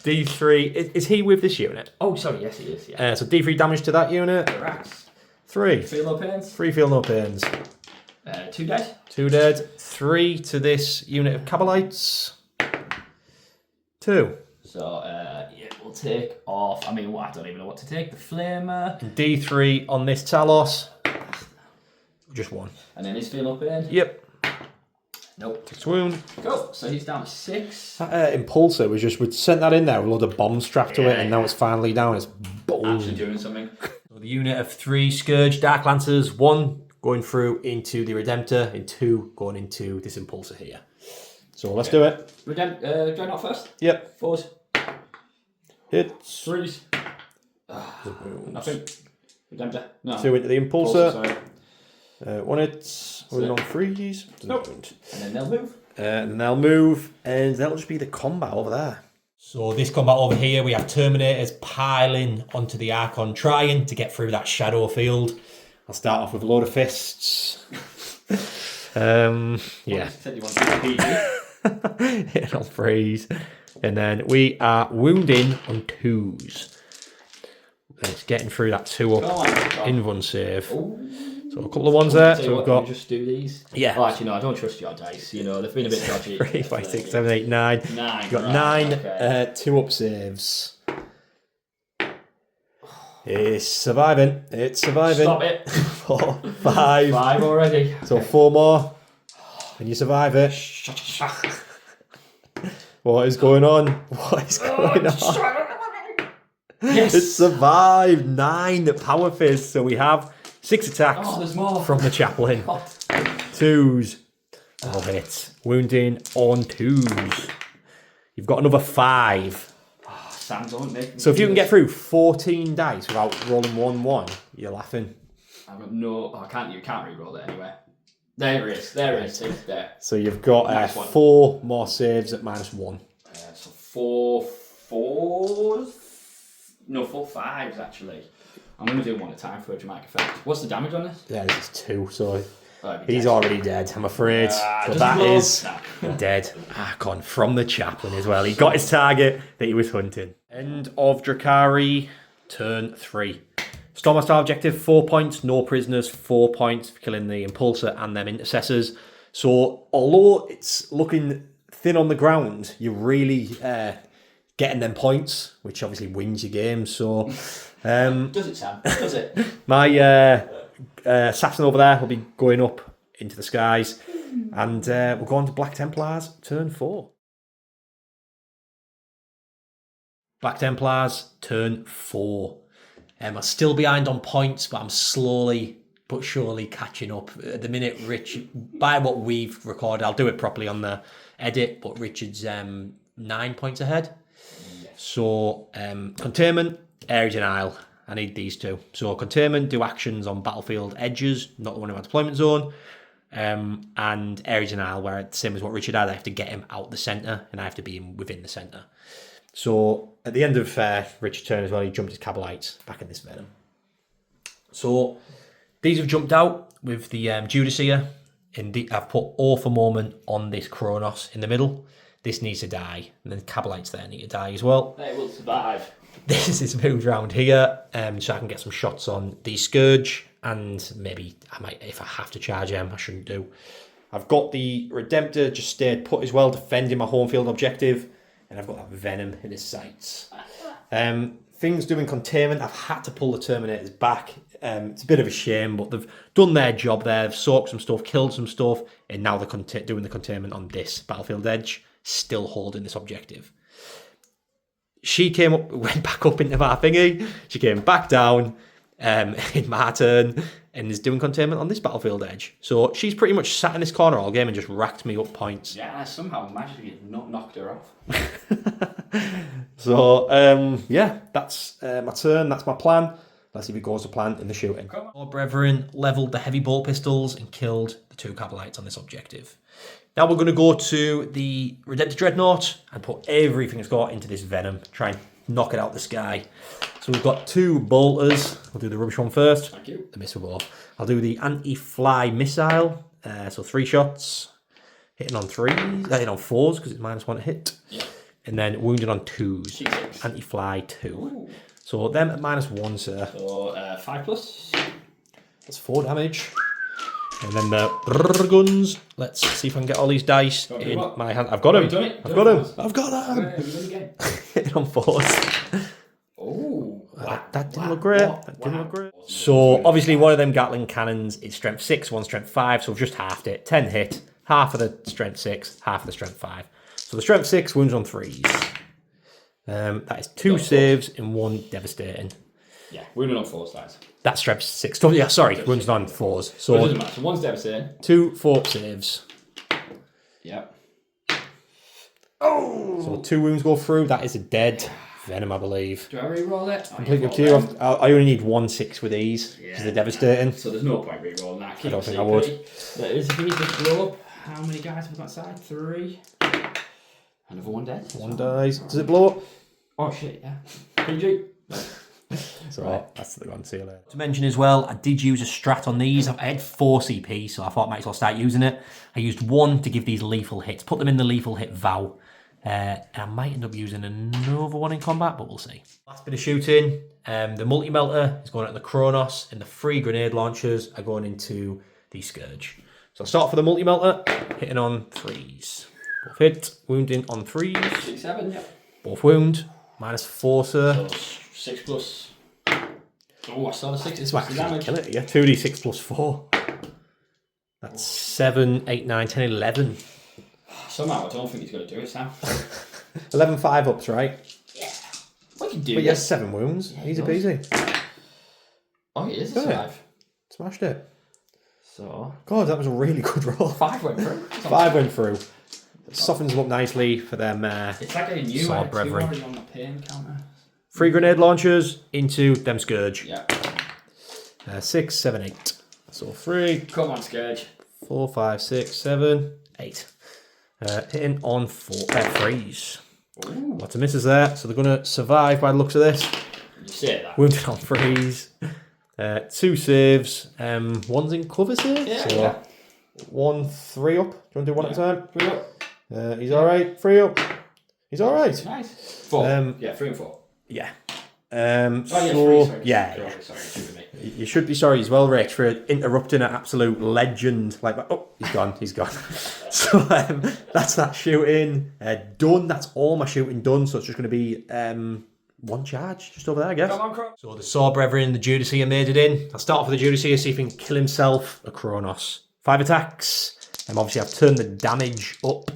D3. Is he with this unit? Oh, sorry. Yes, he is. Yeah. So D3 damage to that unit. Rats. 3. Feel no pains. 3 feel no pains. 2 dead. 2 dead. 3 to this unit of Cabalites. 2. So, yeah, we'll take off. I mean, I don't even know what to take. The flamer. D3 on this Talos. Just one. And then he's feeling up in. Yep. Nope. Takes wound. Cool. So he's down to 6. That Impulsor was just, we'd sent that in there with a load of bombs strapped to it, and now it's finally down. It's boom. Actually doing something. So the unit of 3 Scourge Dark Lancers, 1 going through into the Redemptor, and 2 going into this Impulsor here. So let's do it. Dreadnought first? Yep. 4s. Hits. 3s. Nothing. Redemptor. No. 2 into the Impulsor. Sorry. 1 hits. We're on 3s. Nope. And then they'll move. And they'll move, and that'll just be the combat over there. So this combat over here, we have Terminators piling onto the Archon, trying to get through that shadow field. I'll start off with a load of fists. Yeah. Said you wanted to PG. Hitting on 3s. And then we are wounding on 2s. It's getting through that 2-up invuln save. Ooh. So a couple of ones there. So we've got... Just do these? Yeah. Oh, actually, no, I don't trust your dice. You know, they've been a bit dodgy. 3, 5, 6, 7, 8, 9. 9. You've got right, 9 okay. 2-up saves. It's surviving. It's surviving. Stop it. 4, 5. 5 already. So 4 more. And you survive it. What is going on? What is going on? Yes. It survived 9 power fists. So we have 6 attacks There's more. from the chaplain. God. 2s. Oh, hits. Wounding on 2s. You've got another 5. Sam, don't make me So if you can do get through 14 dice without rolling 1-1, you're laughing. I've got no... Oh, you can't re-roll it anyway. There it is. There it is. It's there. So you've got Nice one. 4 more saves at -1. So 4 4s? No, 4 5s, actually. I'm going to do 1 at a time for a dramatic effect. What's the damage on this? Yeah, this is 2, so That'd be he's dead. already dead, I'm afraid. But just that roll. is dead. Archon from the chaplain as well. He got his target that he was hunting. End of Drukhari, turn 3. Stormmaster objective, 4 points. No prisoners, 4 points for killing the Impulsor and them intercessors. So although it's looking thin on the ground, you're really getting them points, which obviously wins your game. So Does it, Sam? Does it? my assassin over there will be going up into the skies, and we'll go on to Black Templars, turn 4. Black Templars, turn 4. I'm still behind on points, but I'm slowly but surely catching up. At the minute, Rich, by what we've recorded, I'll do it properly on the edit, but Richard's 9 points ahead. So, Containment, Area Denial. I need these 2. So, Containment, do actions on battlefield edges, not the one in my deployment zone. And Area Denial, where it's the same as what Richard had, I have to get him out the centre, and I have to be within the centre. So, at the end of Richard's turn as well, he jumped his Cabalites back in this Venom. So, these have jumped out with the Judas here. I've put Orpha Moment on this Kronos in the middle. This needs to die, and then Cabalites there need to die as well. They will survive. This is moved around here, so I can get some shots on the Scourge, and maybe I might, if I have to charge him, I shouldn't do. I've got the Redemptor just stayed put as well, defending my home field objective, and I've got that Venom in his sights. Things doing containment, I've had to pull the Terminators back. It's a bit of a shame, but they've done their job there. They've soaked some stuff, killed some stuff, and now they're doing the containment on this battlefield edge, still holding this objective. She came up, went back up into my thingy. She came back down in my turn and is doing containment on this battlefield edge. So she's pretty much sat in this corner all game and just racked me up points. Yeah, I somehow magically not knocked her off. So, yeah, that's my turn. That's my plan. Let's see if it goes to plan in the shooting. Our brethren leveled the heavy bolt pistols and killed the 2 Cabalites on this objective. Now we're going to go to the Redemptor Dreadnought and put everything it's got into this Venom. Try and knock it out the sky. So we've got 2 bolters. We'll do the rubbish one first. Thank you. The missile ball. I'll do the anti-fly missile. So 3 shots. Hitting on 3s. Hitting on 4s because it's -1 to hit. Yeah. And then wounded on 2s. G6. Anti-fly 2. Ooh. So them at -1, sir. So 5+. That's 4 damage. And then the guns. Let's see if I can get all these dice in my hand. I've got them. I've got them. I've got them. Hitting on 4s. Oh, that didn't look great. That didn't look great. So obviously one of them Gatling cannons is strength 6, one strength 5. So we've just halved it. 10 hit, half of the strength 6, half of the strength 5. So the strength 6 wounds on 3s. That is 2 saves and 1 devastating. Yeah, wounded on 4s, guys. That's strength 6. Oh, yeah, sorry, wounds on 4s. So it doesn't matter. So 1's devastating. 2 fort saves. Yep. Oh! So 2 wounds go through. That is a dead venom, I believe. Do I re-roll it? Completely up to you. I only need 1 6 with these because they're devastating. So there's no point re-rolling that. I don't think I would. If we just blow up, how many guys have we got side? 3. Another 1 dead. 1 dies. Does it blow up? Oh shit, yeah. PG. So that's the one. See you later. To mention as well, I did use a strat on these. I had 4 CP, so I thought I might as well start using it. I used 1 to give these lethal hits, put them in the lethal hit vow. And I might end up using another one in combat, but we'll see. Last bit of shooting. The multi-melter is going into the Kronos, and the 3 grenade launchers are going into the Scourge. So I'll start for the multi-melter, hitting on 3s. Both hit, wounding on 3s. 6, 7, yep. Both wound, -4, sir. So 6 plus. Oh, I saw the 6. It's actually kill it, yeah. 2d6 plus 4. That's 7, 8, 9, 10, 11. Somehow I don't think he's going to do it, Sam. 11 5-ups, right? Yeah. We can do But it. he has 7 wounds. Yeah, Easy peasy. Oh, he is a 5. Smashed it. So. God, that was a really good roll. 5 went through. 5 went through. Softens them up nicely for them. It's like a new sword brethren. on the pain counter. 3 grenade launchers into them Scourge. Yeah. 6, 7, 8. So 3. Come on, Scourge. 4, 5, 6, 7, 8. Hitting on 3s. Ooh. Lots of misses there, so they're going to survive by the looks of this. You say that. Wounded on 3s. 2 saves. 1's in cover save. Yeah, so yeah. 1 3 up. Do you want to do one at a time? 3 up. He's alright. 3 up. He's alright. Nice. 4. Yeah, 3 and 4. Yeah. Yeah, So, 3, sorry. yeah. Sorry, shoot me. You should be sorry as well, Rich, for interrupting an absolute legend like that. Oh, he's gone. He's gone. So that's that shooting done. That's all my shooting done. So it's just going to be 1 charge just over there, I guess. Come on, Crow. So the Sword Brethren, the Judicia made it in. I'll start off with the Judicia, see if he can kill himself a Kronos. 5 attacks. Obviously, I've turned the damage up.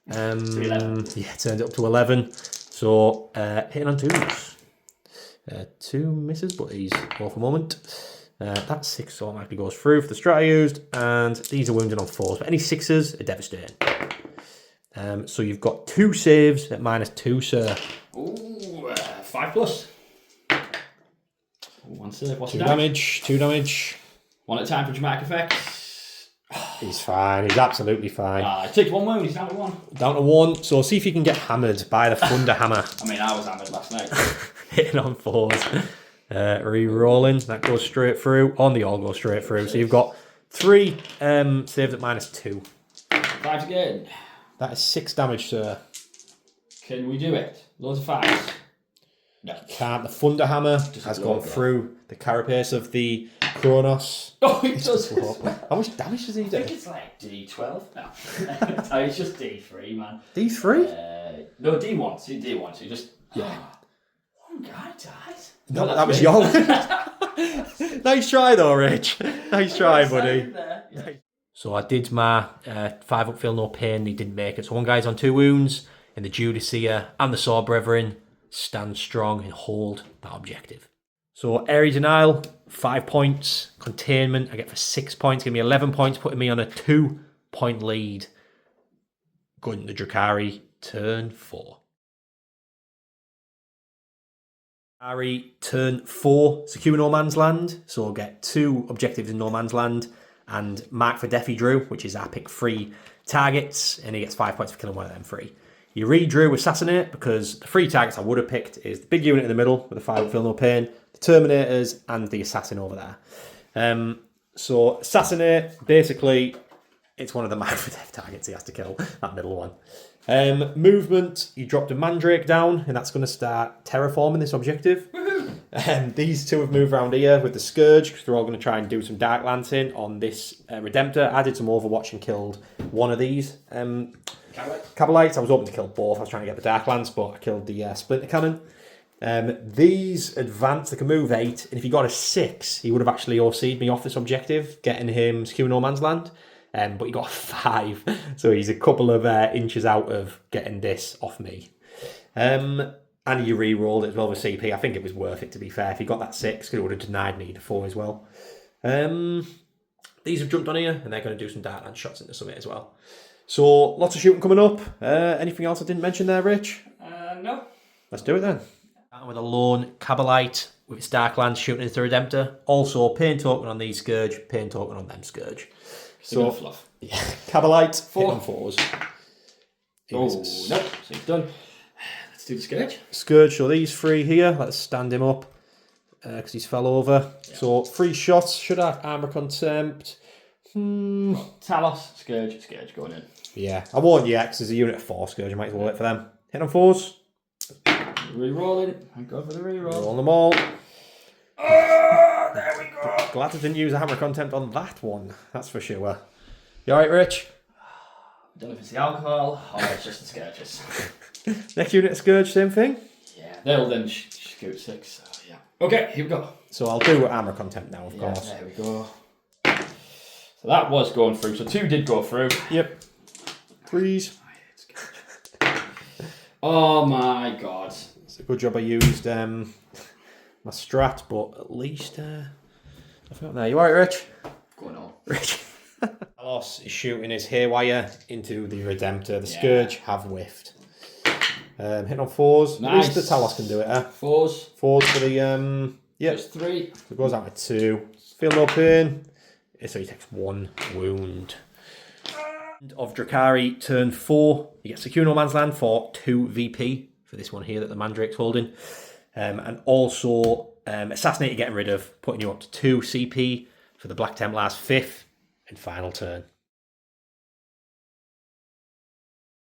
11. Yeah, turned it up to 11. So hitting on 2s. 2 misses, but he's off a moment. That 6 so automatically goes through for the strat I used, and these are wounded on 4s. But any 6s are devastating. So you've got 2 saves at -2, sir. Ooh, 5 plus. 1 save. What's 2 the damage? 2 damage. 1 at a time for dramatic effects. He's fine. He's absolutely fine. He takes 1 wound. He's down to 1. Down to 1. So see if you can get hammered by the Thunder Hammer. I mean, I was hammered last night. Hitting on 4s. Re-rolling. That goes straight through. On the all goes straight through. So you've got 3 saves at -2. 5 again. That is 6 damage, sir. Can we do it? Loads of 5s. No. Can't. The Thunder Hammer has gone through the carapace of the Kronos. Oh, it does. How much damage does he do? I think it's like D12. No, it's just D3, man. D3? No, D1. So D1. So you just. Yeah. 1 guy dies. No, that was young. Nice try, though, Rich. Nice try, buddy. Yeah. So I did my 5 up, feel no pain. He didn't make it. So 1 guy's on 2 wounds, and the Judicia and the Sword Brethren stand strong and hold that objective. So Area Denial, 5 points. Containment, I get for 6 points. Give me 11 points, putting me on a 2-point lead. Going to Drukhari, turn 4. Drukhari, turn 4, secure No Man's Land. So I'll get 2 objectives in No Man's Land. And Mark for Deafy Drew, which is our pick 3 targets. And he gets 5 points for killing one of them 3. You re-drew Assassinate because the 3 targets I would have picked is the big unit in the middle with the 5 up, feel no pain, the Terminators, and the Assassin over there. So Assassinate, basically, it's one of the Mark for Death targets he has to kill, that middle one. Movement, you dropped a Mandrake down, and that's going to start terraforming this objective. These two have moved around here with the Scourge because they're all going to try and do some Dark Lancing on this Redemptor. I did some Overwatch and killed one of these Cabalites. I was hoping to kill both. I was trying to get the Dark Lance, but I killed the Splinter Cannon. These advance, they can move 8, and if he got a 6, he would have actually OC'd me off this objective, getting him Secure No Man's Land. But he got a 5, so he's a couple of inches out of getting this off me. And you re-rolled it as well with CP. I think it was worth it, to be fair. If he got that 6, because it would have denied me the 4 as well. These have jumped on here, and they're going to do some Darkland shots into Summit as well. So, lots of shooting coming up. Anything else I didn't mention there, Rich? No. Let's do it then. With a lone Cabalite with its Darklands shooting into the Redemptor. Also, pain token on these Scourge, pain token on them Scourge. So, fluff. Yeah, Cabalite, 4 on 4s. Oh, nope. So he's done. Let's do the Scourge. Scourge, so these 3 here. Let's stand him up because he's fell over. Yeah. So 3 shots. Should I armor contempt? Talos, Scourge, going in. Yeah, I won't yet because there's a unit of 4 Scourge. I might as well wait for them. Hit on 4s. Re-rolling. I go for the re-roll. Roll them all. Oh, there we go. Glad I didn't use a hammer contempt on that one. That's for sure. You alright, Rich? I don't know if it's the alcohol or it's just the Scourges. Next unit of Scourge, same thing? Yeah, they'll then scoot 6. So yeah. Okay, here we go. So I'll do armor contempt now, of course. There we go. So that was going through. So 2 did go through. Yep. 3s. Oh my god. It's a good job I used my strat, but at least I forgot there. You alright, Rich? Going on. Rich. Talos is shooting his haywire into the Redemptor. The Scourge have whiffed. Hitting on 4s. Nice. At least the Talos can do it, 4s. 4s for the Just 3. So it goes out with 2. Feel no pain. So he takes 1 wound. Of Drukhari, turn 4. You get Secure No Man's Land for 2 VP for this one here that the Mandrake's holding. And also Assassinator getting rid of, putting you up to 2 CP for the Black Templars 5th and final turn.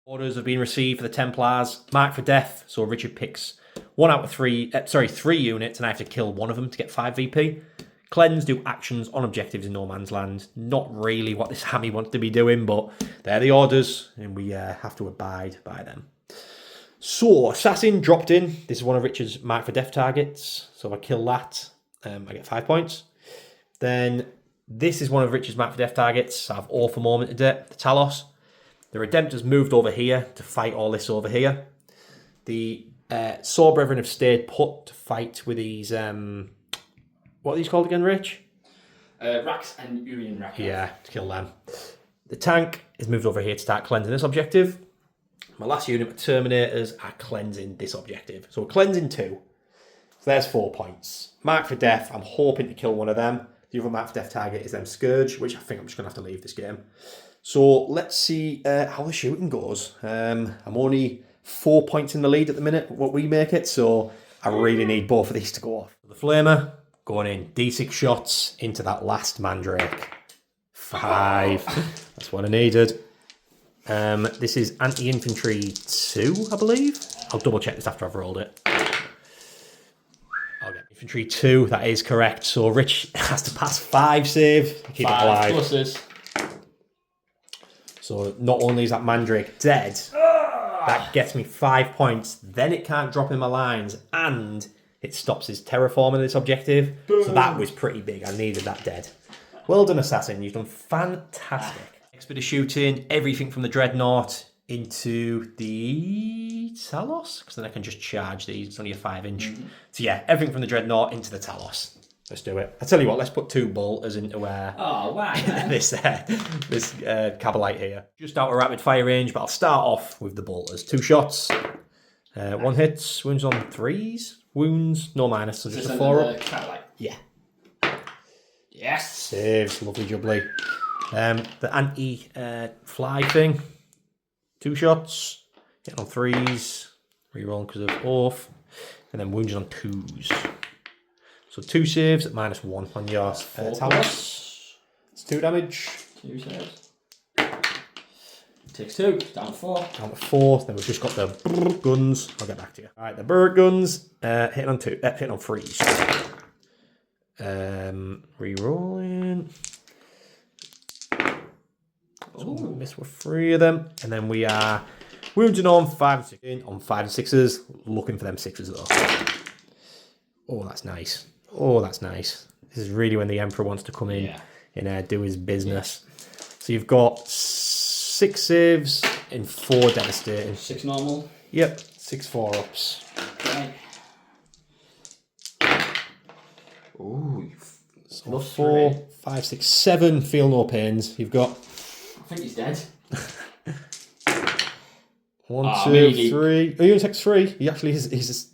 Orders have been received for the Templars. Mark for death. So Richard picks 1 out of 3 units, and I have to kill one of them to get 5 VP. Cleanse, do actions on objectives in No Man's Land. Not really what this army wants to be doing, but they're the orders, and we have to abide by them. So, Assassin dropped in. This is one of Richard's Mark for Death targets. So if I kill that, I get 5 points. Then this is one of Richard's Mark for Death targets. I have all for moment today. The Talos. The Redemptor's moved over here to fight all this over here. The Sword Brethren have stayed put to fight with these... what are these called again, Rich? Rax and Urian Rack. Yeah, to kill them. The tank is moved over here to start cleansing this objective. My last unit, my Terminators, are cleansing this objective. So we're cleansing 2. So there's 4 points. Mark for Death, I'm hoping to kill one of them. The other Mark for Death target is them Scourge, which I think I'm just going to have to leave this game. So let's see how the shooting goes. I'm only 4 points in the lead at the minute, what we make it, so I really need both of these to go off. The Flamer, going in, D6 shots into that last Mandrake. 5. That's what I needed. This is anti-infantry 2, I believe. I'll double check this after I've rolled it. I'll get infantry 2, that is correct. So Rich has to pass 5 save to keep it alive. 5 pluses. So not only is that Mandrake dead, that gets me 5 points. Then it can't drop in my lines, and it stops his terraforming this objective. Boom. So that was pretty big. I needed that dead. Well done, Assassin. You've done fantastic. Expedition shooting everything from the Dreadnought into the Talos, because then I can just charge these. It's only a 5-inch. So yeah, everything from the Dreadnought into the Talos. Let's do it. I tell you what, let's put 2 bolters into oh wow, this Cabalite here. Just out of rapid fire range, but I'll start off with the bolters. 2 shots. 1 hits. Wounds on 3s. Wounds, no minus, so just a 4 up. Yeah. Yes. Saves, lovely jubbly. The anti-fly thing. 2 shots. Getting on 3s. Rerolling because of off. And then wounds on 2s. So 2 saves at -1 on your Talos. It's 2 damage. 2 saves. Takes 2, down to 4. Down to 4. Then we've just got the guns. I'll get back to you. All right, the bird guns. Hitting on 2. Hitting on 3s. Re-rolling. So we miss with 3 of them. And then we are wounding on 5 and 6. On 5 and 6s. Looking for them 6s though. Oh, that's nice. Oh, that's nice. This is really when the Emperor wants to come in and do his business. So you've got 6 saves and 4 devastating. 6 normal. Yep, 6 4-ups. Okay. Ooh, So 4, 5, 6, 7. Feel no pains. You've got. I think he's dead. 1, 2, 3. Oh, you only takes 3. He actually is. He's.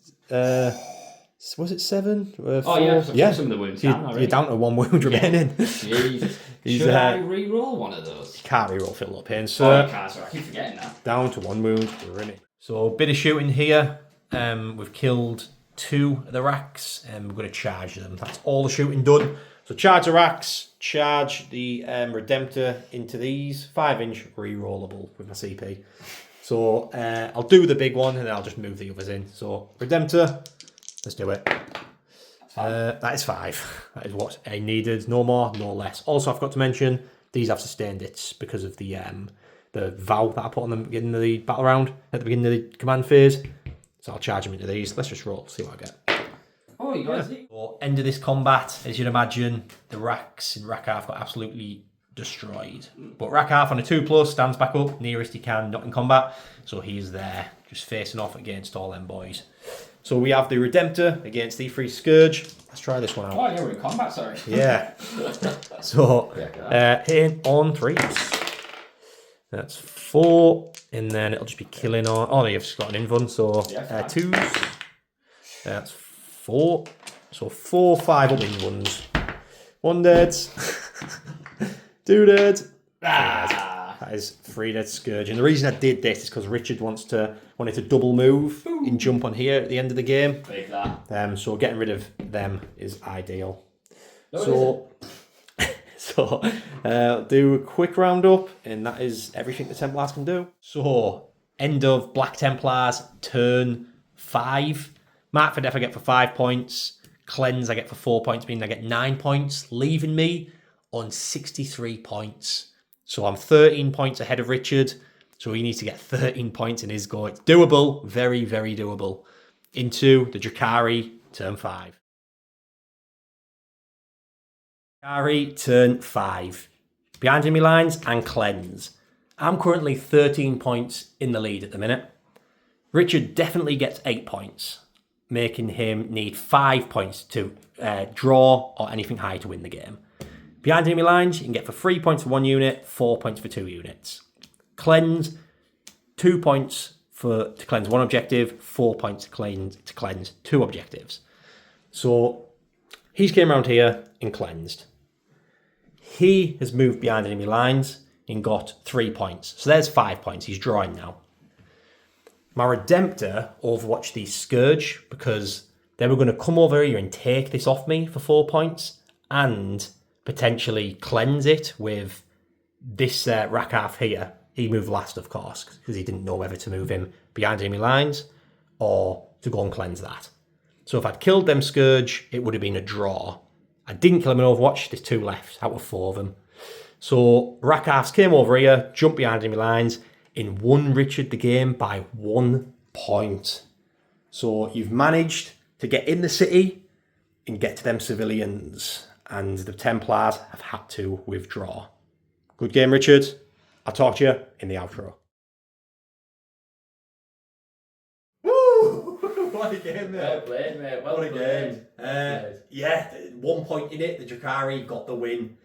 Was it 7? 4? Oh yeah, some of the wounds. You're down to 1 wound remaining. Jesus. Should I re-roll one of those? You can't re-roll feel no pain, Oh, sir. you can't, sorry. I keep forgetting that. Down to 1 wound. We're in it. So a bit of shooting here. We've killed 2 of the racks, and we're going to charge them. That's all the shooting done. So charge the racks, charge the Redemptor into these. 5-inch re-rollable with my CP. So I'll do the big one, and then I'll just move the others in. So Redemptor, let's do it. That is 5. That is what I needed. No more, no less. Also, I forgot to mention, these have sustained hits because of the vow that I put on them at the beginning of the battle round, at the beginning of the command phase. So I'll charge them into these. Let's just roll, see what I get. Oh, you got it. So, end of this combat, as you'd imagine, the racks in Rakarth got absolutely destroyed. But Rakarth on a 2+ stands back up, nearest he can, not in combat. So he's there, just facing off against all them boys. So we have the Redemptor against the Free Scourge. Let's try this one out. Oh, yeah, we're in combat, sorry. Yeah. So, hitting on 3s. That's 4. And then it'll just be killing on. Oh, you've just got an invuln. So, 2s. That's 4. So, 4, 5 up invulns. 1 dead. 2 dead. That is 3 dead Scourge. And the reason I did this is because Richard wanted to double move and jump on here at the end of the game. Big that. So getting rid of them is ideal. No, So do a quick roundup, and that is everything the Templars can do. So end of Black Templars, turn 5. Mark for Death I get for 5 points. Cleanse I get for 4 points, meaning I get 9 points, leaving me on 63 points. So I'm 13 points ahead of Richard. So he needs to get 13 points in his go. It's doable, very, very doable. Into the Drukhari, turn 5. Drukhari, turn 5. Behind enemy lines and cleanse. I'm currently 13 points in the lead at the minute. Richard definitely gets 8 points, making him need 5 points to draw or anything high to win the game. Behind enemy lines, you can get for 3 points for 1 unit, 4 points for 2 units. Cleanse, 2 points to cleanse 1 objective, 4 points to cleanse 2 objectives. So he's came around here and cleansed. He has moved behind enemy lines and got 3 points. So there's 5 points. He's drawing now. My Redemptor overwatched the Scourge because they were going to come over here and take this off me for 4 points and potentially cleanse it with this Rakarth here. He moved last, of course, because he didn't know whether to move him behind enemy lines or to go and cleanse that. So if I'd killed them Scourge, it would have been a draw. I didn't kill him in Overwatch. There's 2 left out of 4 of them. So Rakarth came over here, jumped behind enemy lines, and won Richard the game by 1 point. So you've managed to get in the city and get to them civilians, and the Templars have had to withdraw. Good game, Richard. I'll talk to you in the outro. Woo! What a game, mate. Well played, mate. Well What a played. game. Yeah, 1 point in it. The Drukhari got the win.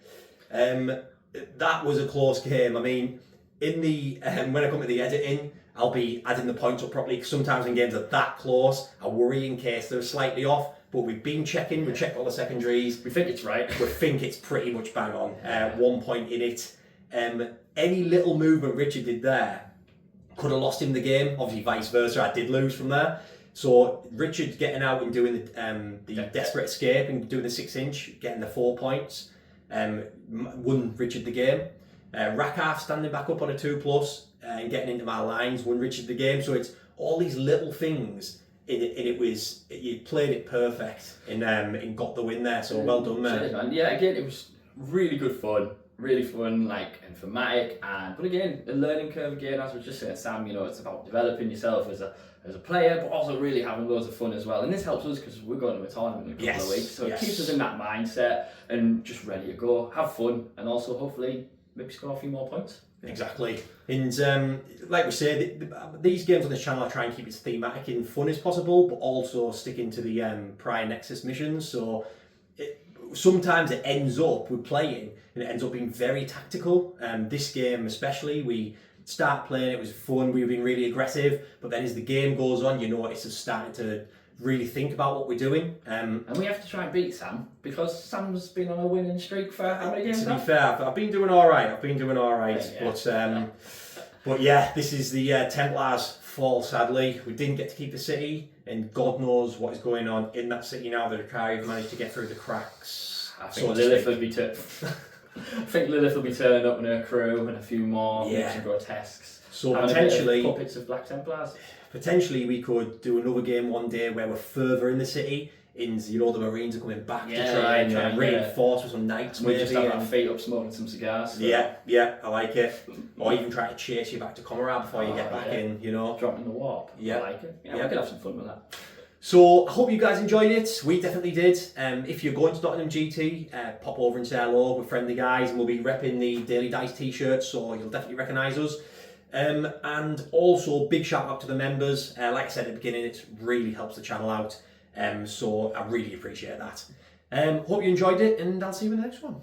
That was a close game. I mean, in the when I come to the editing, I'll be adding the points up properly. Sometimes in games that are that close, I worry in case they're slightly off. But we've been checking. We checked all the secondaries. We think it's right. We think it's pretty much bang on. 1 point in it. Any little movement Richard did there could have lost him the game. Obviously, vice versa. I did lose from there. So Richard getting out and doing the desperate escape and doing the 6-inch, getting the 4 points, won Richard the game. Rakarth standing back up on a 2+, and getting into my lines won Richard the game. So it's all these little things. You played it perfect and got the win there. So well done, Cheers, man. Yeah, again, it was really good fun. Really fun, like informatic, but again, a learning curve again. As we were just saying, Sam, it's about developing yourself as a player, but also really having loads of fun as well. And this helps us because we're going to a tournament in a couple of weeks, so it keeps us in that mindset and just ready to go, have fun, and also hopefully maybe score a few more points. Exactly. And like we said, these games on this channel I try and keep it thematic and fun as possible, but also sticking to the pariah nexus missions. So sometimes it ends up with playing and it ends up being very tactical. This game especially, we start playing, it was fun, we were being really aggressive, but then as the game goes on, it's just starting to really think about what we're doing. And we have to try and beat Sam, because Sam's been on a winning streak for how many games now? To be fair, I've been doing all right, but yeah, this is the Templars' fall, sadly. We didn't get to keep the city, and God knows what is going on in that city now. The Drukhari have managed to get through the cracks. I think Lilith will be turning up in her crew and a few more and grotesques. So potentially puppets of Black Templars. Potentially we could do another game one day where we're further in the city, and the Marines are coming back to try and reinforce with some knights. We just have our feet up smoking some cigars. So. Yeah, I like it. Or even try to chase you back to Comrade before you get back in, Dropping the warp. I like it. Yeah, we could have some fun with that. So I hope you guys enjoyed it. We definitely did. If you're going to Nottingham GT, pop over and say hello. We're friendly guys, and we'll be repping the Daily Dice t-shirts, so you'll definitely recognise us. And also big shout out to the members. Like I said at the beginning, it really helps the channel out. So I really appreciate that. Hope you enjoyed it, and I'll see you in the next one.